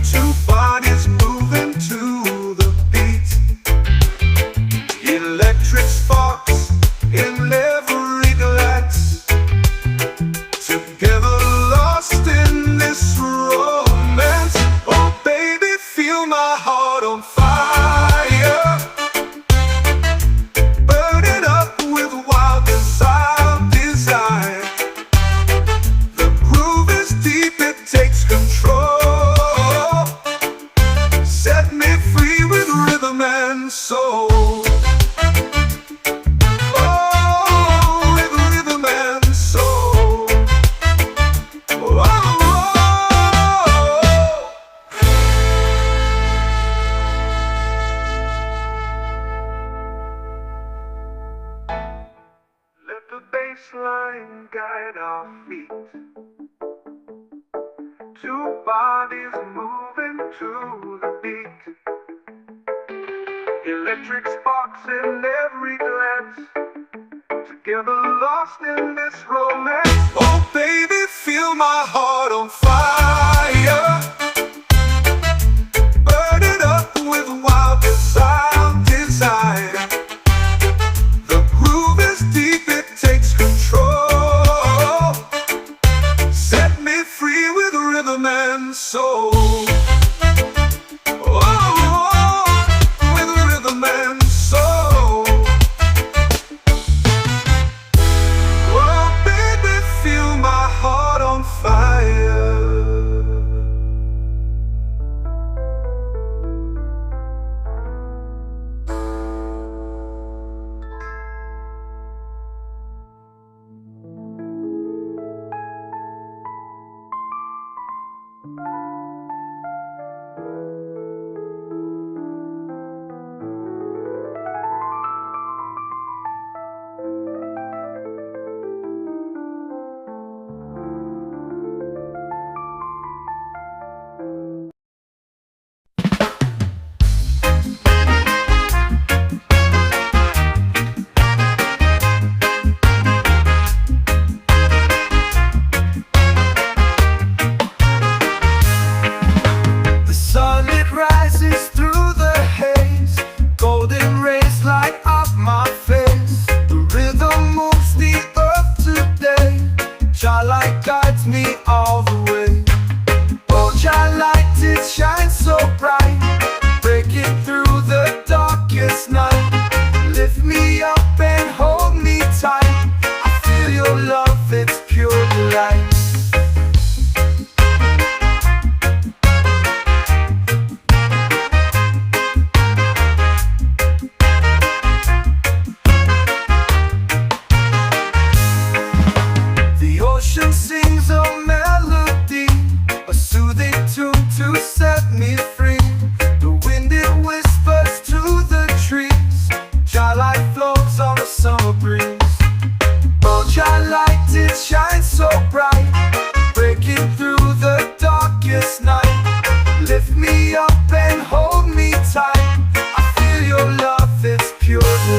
Two bodies moving to the beat. Electric sparks in every glance. Together lost in this romance. Oh baby, feel my heart on fire, burn it up with wild desire. The groove is deep, it takes control. Set me free with rhythm and soul. Oh, with rhythm and soul. Oh, let the bass line guide our feet. Two bodies moving to the beat. Electric sparks in every glance. Together lost in this romance. Oh baby, feel my heart on fire,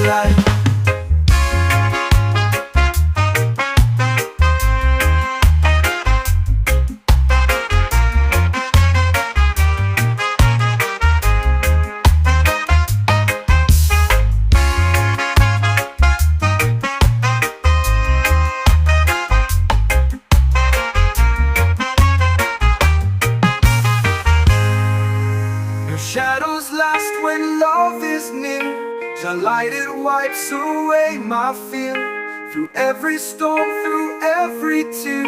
delight. Shadows last when love is near. The light it wipes away my fear. Through every storm, through every tear,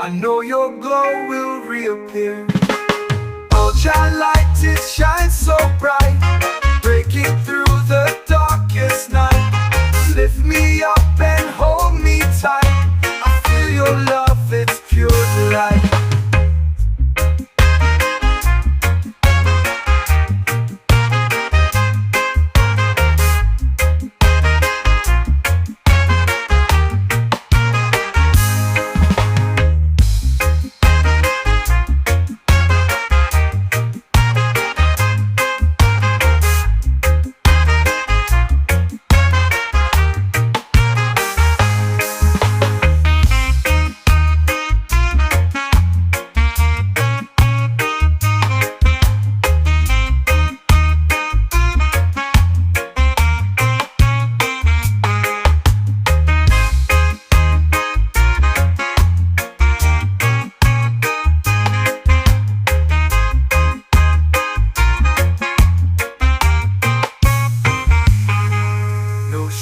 I know your glow will reappear. Oh, Jah light, it shines so bright, breaking through the darkest night. Lift me up and hold me tight. I feel your love, it's pure delight.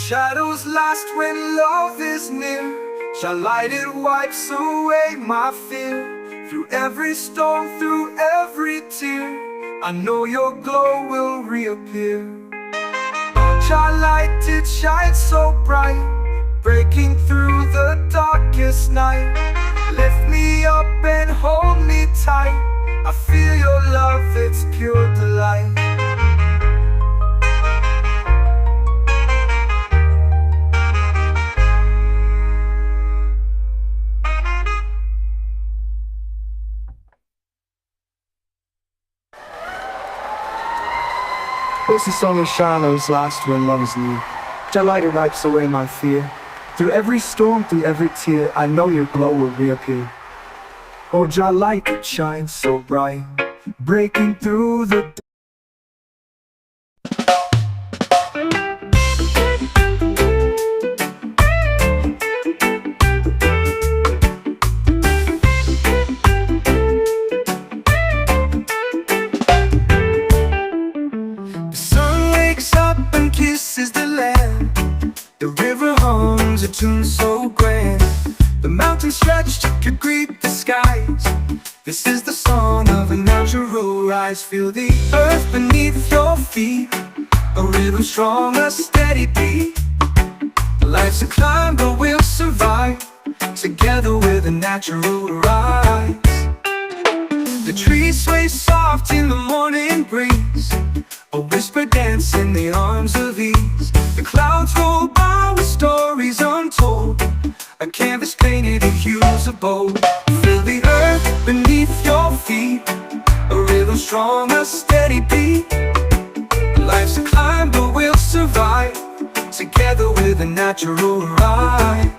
Shadows last when love is near. Shall light it wipes away my fear. Through every storm, through every tear, I know your glow will reappear. Shall light it shines so bright, breaking through the darkest night. Lift me up and hold me tight. I feel your love, it's pure delight. It's the song of shadows last when love is near. Jah light it wipes away my fear. Through every storm, through every tear, I know your glow will reappear. Oh, Jah light it shines so bright, breaking through the a tune so grand. The mountains stretched to greet the skies. This is the song of a natural rise. Feel the earth beneath your feet, a rhythm strong, a steady beat. Life's a climb, but we'll survive together with a natural rise. The trees sway soft in the morning breeze, a whisper dance in the arms of ease. The clouds roll by with stories untold, a canvas painted in hues of bold. Feel the earth beneath your feet, a rhythm strong, a steady beat. Life's a climb, but we'll survive together with a natural rise.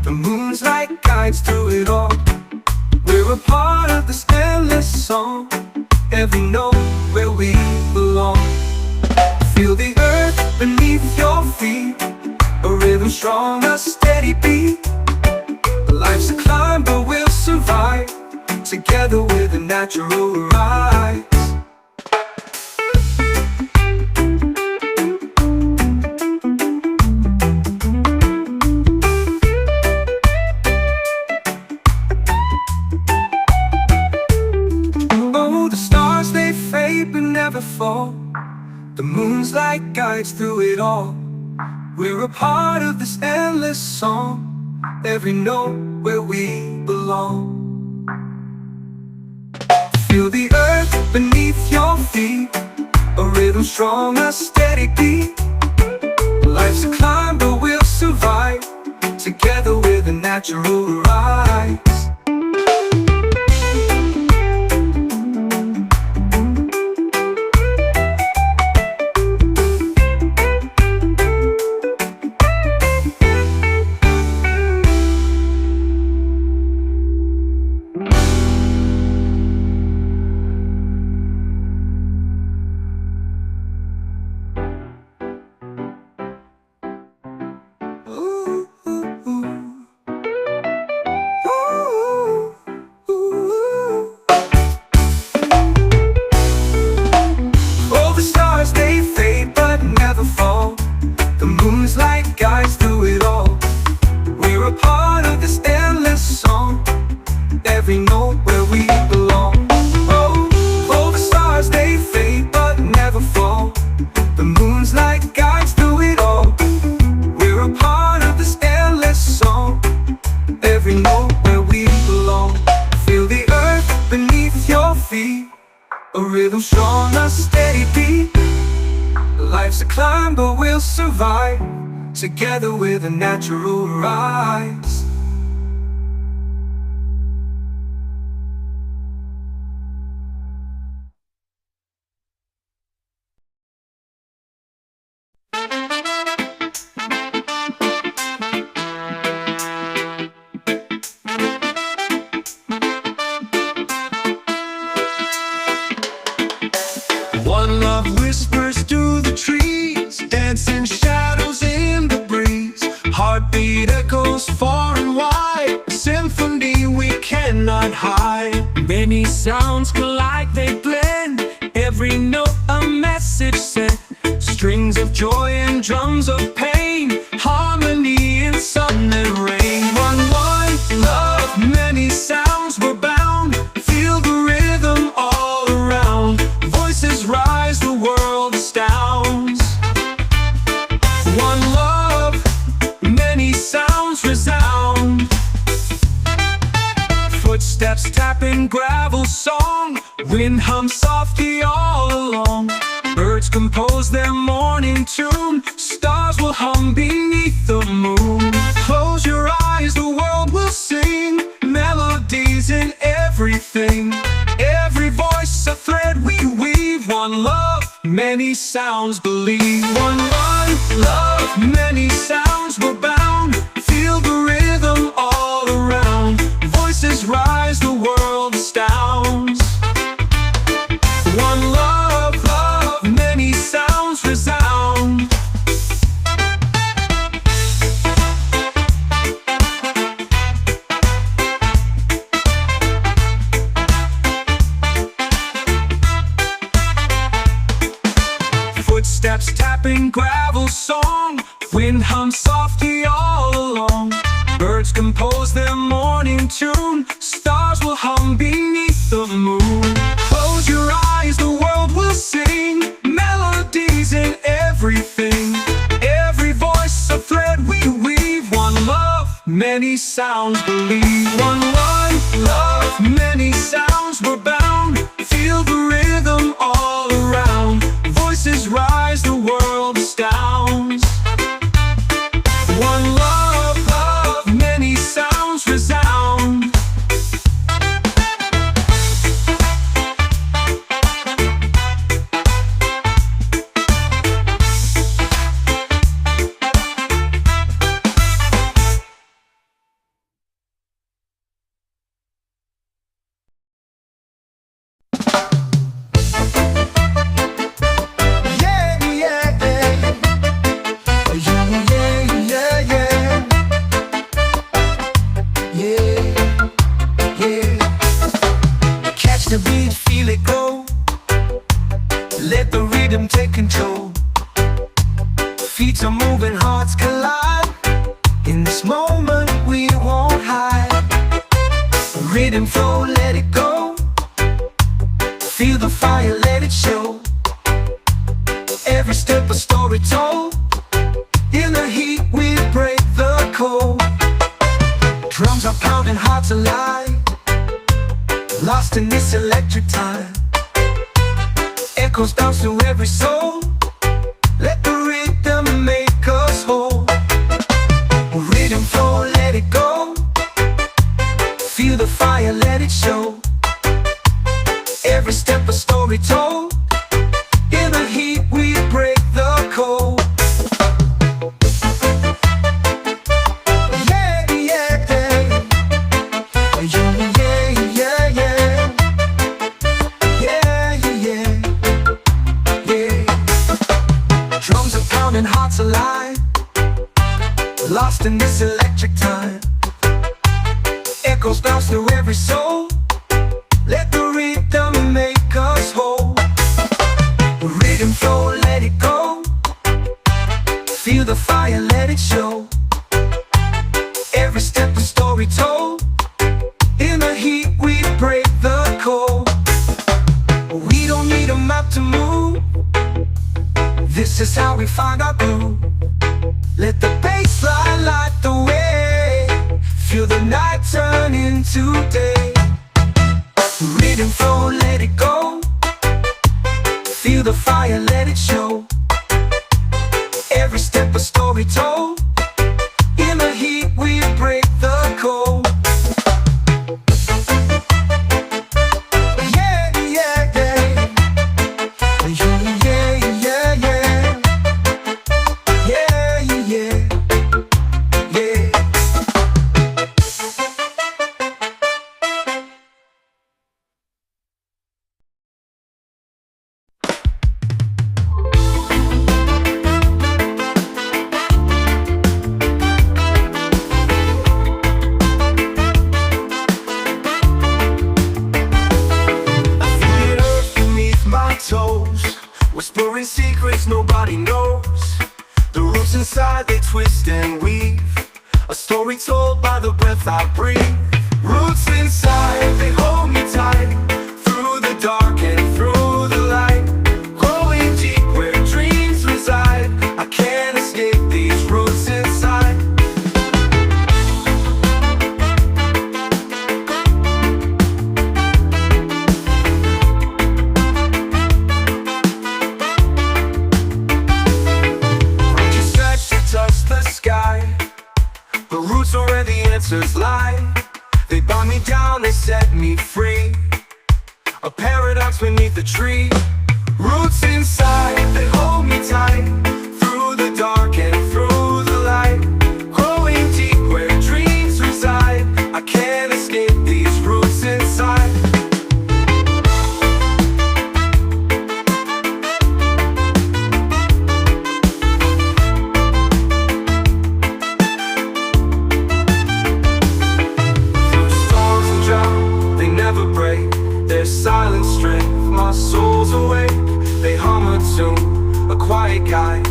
The moon's light guides through it all. We're a part of this endless song, every note where we belong. Feel the earth beneath your feet, a rhythm strong, a steady beat. Life's a climb, but we'll survive together with a natural rise. But never fall. The moon's light guides through it all. We're a part of this endless song, every note where we belong. Feel the earth beneath your feet, A rhythm strong, a steady beat. Life's a climb, but we'll survive together with a natural rise. All the stars, they fade but never fall. The moon's light guides through it all. We're a part of this endless song, every note where we belong. Oh, all the stars, they fade but never fall. The moon's light guides through it all. We're a part of this endless song, every note where we belong. Feel the earth beneath your feet, a rhythm strong, a steady beat. Life's a climb, but we'll survive together with a natural rise. One love whispers through the trees, dancing shadows in the breeze. Heartbeat echoes far and wide, a symphony we cannot hide. Many sounds collide, they blend, every note a message sent. Strings of joy and drums of pain, harmony in sun and rain. One love, many sounds were bound. Feel the rhythm all around. Voices rise, the world astounds. One love, many sounds resound. Footsteps tapping gravel song, wind hums softly all along. Birds compose their morning tune, stars will hum beneath the moon. Close your eyes, the world will sing, melodies in everything. Every voice a thread we weave. One love, many sounds believe. One love, many sounds were bound. Feel the rhythm all around. Voices rise, the world astounds. One love, many sounds resound. Footsteps tapping gravel song, wind hums softly all along. Birds compose their morning tune, stars will hum beneath the moon. Close your eyes, the world will sing, melodies in everything. Every voice a thread we weave. One love, many sounds believe. One love, many sounds were bound. Feel the rhythm all around. Voices rise, the world astounds. One love, many sounds resound. The beat, feel it go. Let the rhythm take control. Feet are moving, hearts collide. In this moment we won't hide. Rhythm flow, let it go. Feel the fire, let it show. Every step a story told. In the heat we break the cold. Drums are pounding, hearts alive. Lost in this electric time. echoes down to every soul. Let the rhythm make us whole. Rhythm flow, let it go. Feel the fire, let it show. Every step a story told. In the heat we break the cold. Yeah, yeah, yeah. Yeah, yeah, yeah. Yeah, yeah, yeah. Drums are pounding, hearts alive, lost in this electric time. Echoes bounce through every soul. Let the rhythm make us whole. Rhythm flow, let it go. Feel the fire, let it show. Every step a story told. In the heat we break the cold. We don't need a map to move. This is how we find our groove. Let the bass line light the way. Feel the night turn into day. Rhythm flow, let it go. Feel the fire, let it show. Every step a story told. In the heat we break the cold. Yeah, yeah, yeah. Yeah, yeah, yeah, yeah. Yeah, yeah, yeah. Whispering secrets nobody knows. The roots inside, they twist and weave. A story told by the breath I breathe. Roots inside, they hold me tight. Through the dark and through the light. Growing deep where dreams reside. I can't escape these roots inside. The roots are where the answers lie. They bind me down, they set me free. A paradox beneath the tree. Roots inside, they hold me tight. Through the dark and through the light. Growing deep where dreams reside. I can't escape these roots inside. Silent strength, my soul's awake. They hum a tune, a quiet guide.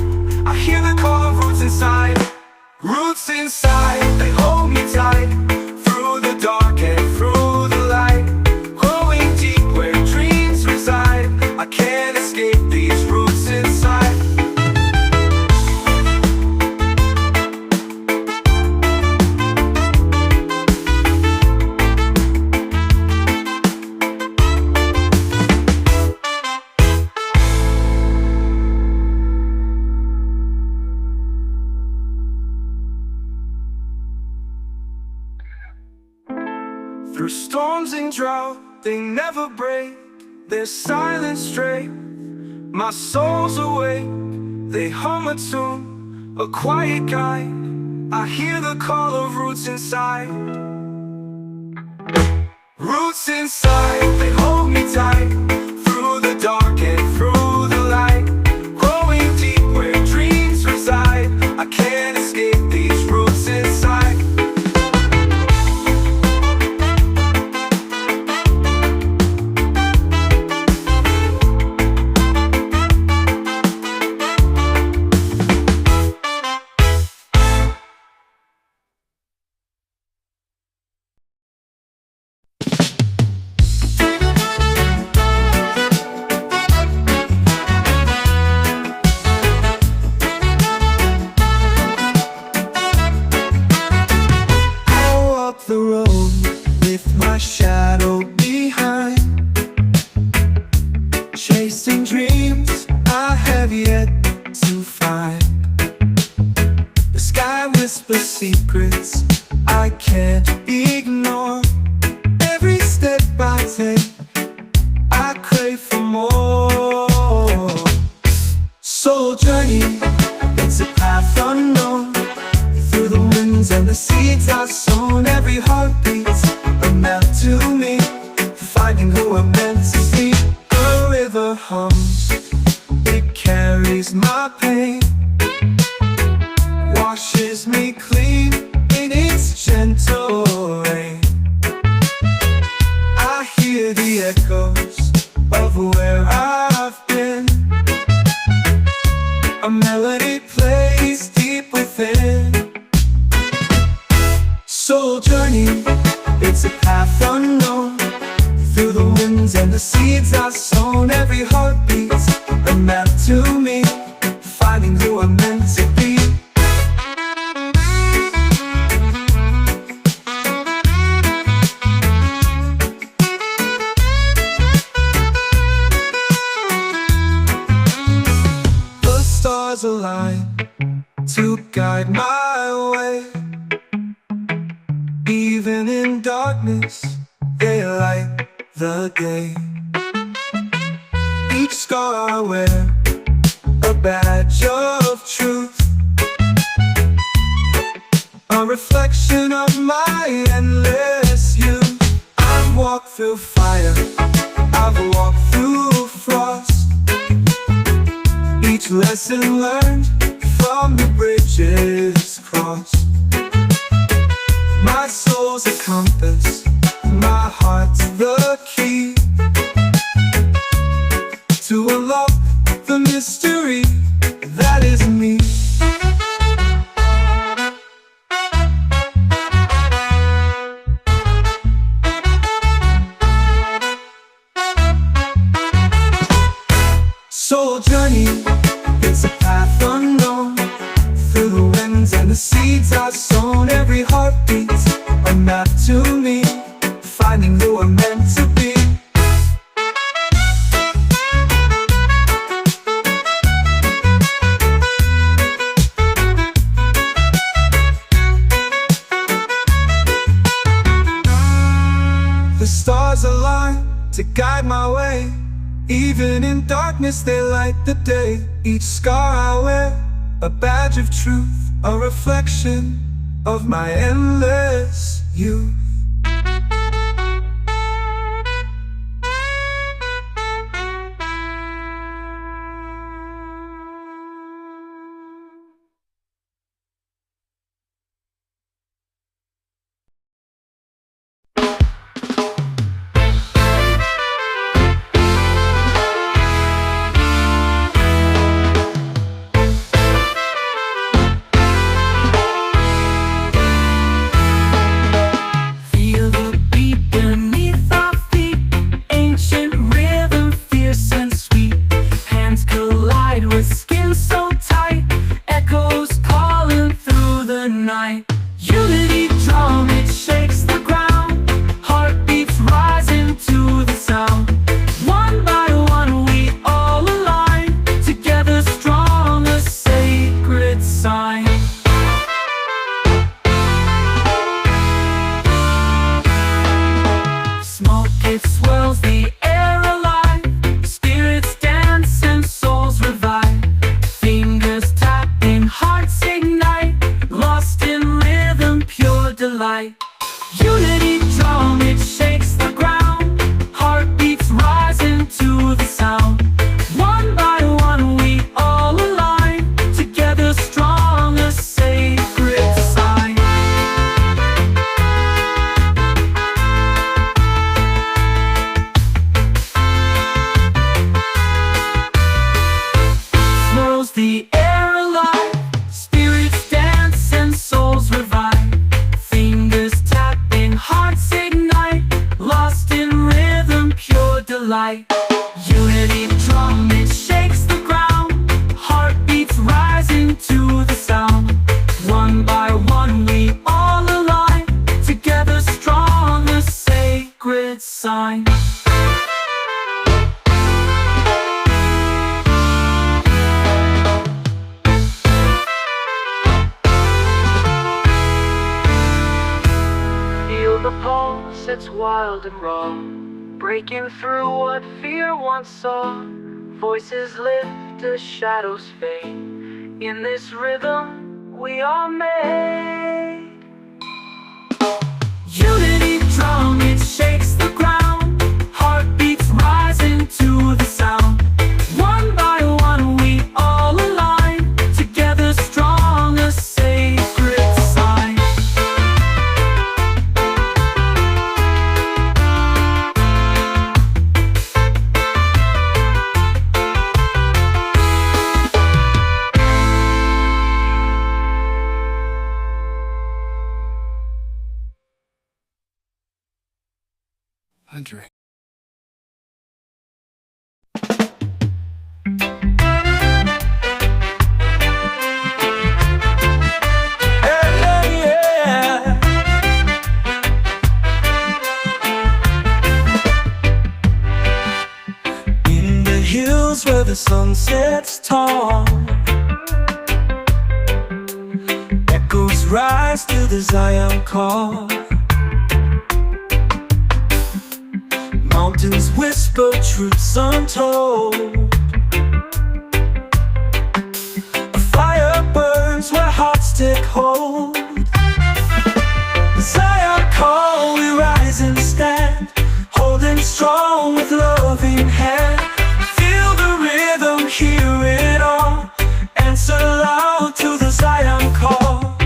I hear the call of roots inside. Roots inside, they hold me tight. Through the dark and through the light. Growing deep where dreams reside. I can't escape these roots inside. Through storms and drought, they never break. Their silent straight. My soul's awake. They hum a tune, a quiet guide. I hear the call of roots inside. Roots inside, they hold me tight. Through the dark and through the light. Growing deep where dreams reside. I can't escape these roots inside. secrets I can't ignore. Every step I take, I crave for more. Soul journey, it's a path unknown. Through the winds and the seeds I've sown, every heartbeat's a map to me, finding who I'm meant to be. A river hums, it carries my pain, washes me clean in its gentle rain. I hear the echoes of where I've been. A melody plays deep within. Soul journey, it's a path unknown. Through the winds and the seeds I've sown, every heartbeat's a map to me, finding who I'm meant to be. The stars align to guide my way. Even in darkness, they light the day. Each scar I wear, a badge of truth, a reflection of my endless youth. I've walked through fire, I've walked through frost. Each lesson learned from the bridges crossed. My soul's a compass, my heart's the key to unlock the mystery that is me. Soul journey, it's a path unknown. Through the winds and the seeds I've sown, every heartbeat's a map to me, finding who I'm meant to be. The stars align to guide my way. Even in darkness they light the day. Each scar I wear, a badge of truth, a reflection of my endless youth. One by one we all align, together strong as that's wild and raw, breaking through what fear once saw. Voices lift as shadows fade. In this rhythm we are made. Unity drum, it shakes the ground. Heartbeats rising to the sound. One by one we all align. Together strong, a sacred sign. Andre. In the hills where the sun sets tall, echoes rise to the Zion call. Mountains whisper truths untold. A fire burns where hearts take hold. Zion call, we rise and stand, holding strong with loving hand. Feel the rhythm, hear it all. Answer loud to the Zion call.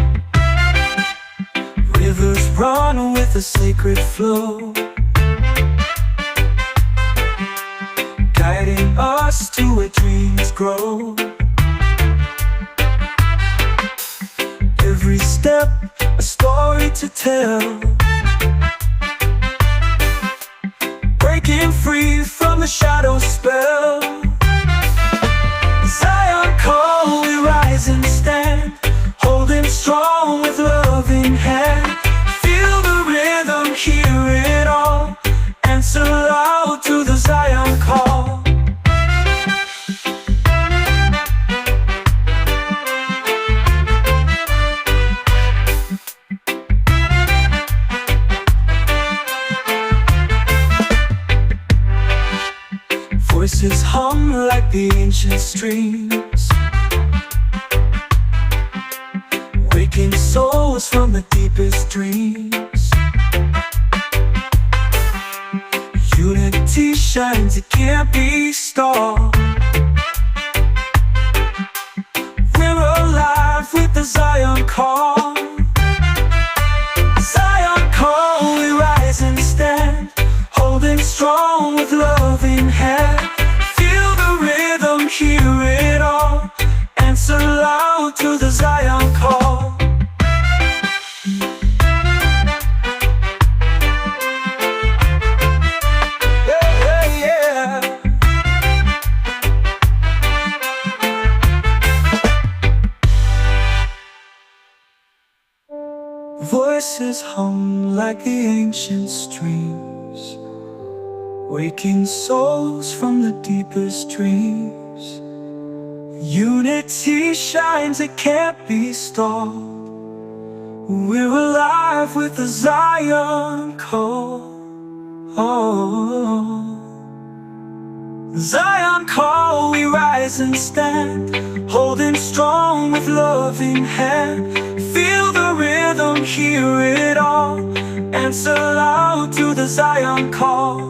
Rivers run with a sacred flow, guiding us to where dreams grow. Every step, a story to tell, breaking free from the shadow spell. Zion call, we rise and stand, holding strong with loving hand. Feel the rhythm, hear it all. Answer loud to the Zion call. Voices hum like the ancient streams, waking souls from the deepest dreams. Unity shines, it can't be stopped. We're alive with the Zion call. Zion call, we rise and stand, holding strong with loving hand. Feel the rhythm, hear it all. Answer loud to the Zion call. Voices hum like the ancient streams, waking souls from the deepest dreams. Unity shines, it can't be stopped. We're alive with the Zion call. Oh. Zion call, we rise and stand, holding strong with loving hand. Feel the rhythm, hear it all. Answer loud to the Zion call.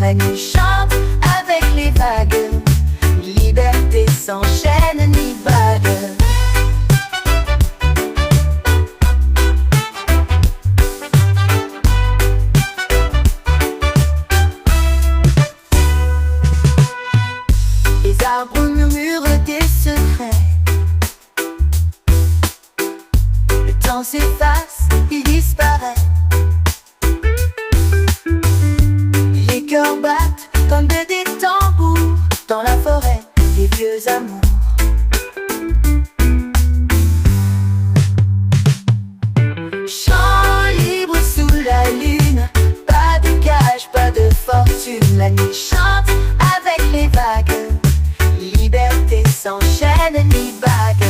la nuit chante avec les vagues. Liberté sans chaîne ni bague. Les arbres murmurent des secrets. Le temps s'efface, il disparaît. Les cœurs battent comme des tambours dans la forêt, les vieux amours. Chant libre sous la lune, pas de cage, pas de fortune. La nuit chante avec les vagues. Liberté sans chaîne ni bague.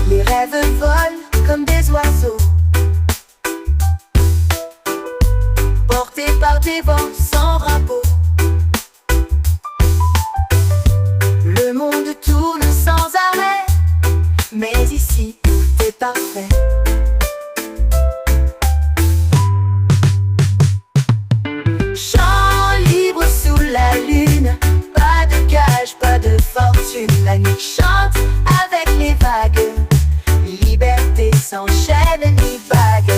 Les rêves volent comme des oiseaux, portés par des vents sans repos. Le monde tourne sans arrêt, mais ici, c'est parfait. Chant libre sous la lune, pas de cage, pas de fortune. La nuit chante avec les vagues. Liberté sans chaîne ni bague.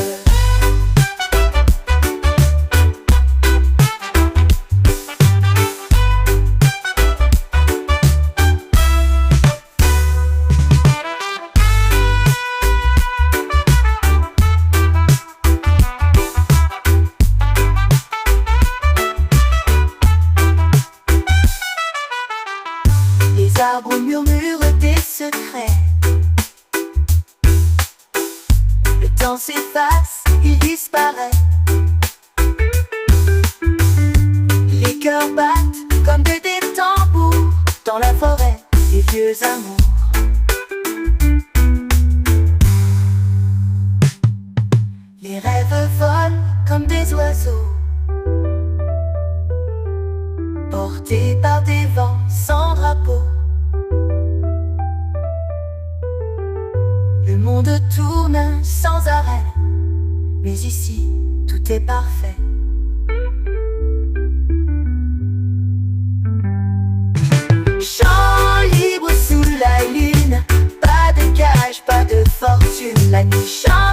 Les arbres murmurent des secrets. Le temps s'efface, il disparaît. Les cœurs battent comme des tambours dans la forêt, les vieux amours. Les rêves volent comme des oiseaux, portés par des vents sans drapeau. Le monde tourne sans arrêt, mais ici, tout est parfait. Chant libre sous la lune, pas de cage, pas de fortune. La nuit chante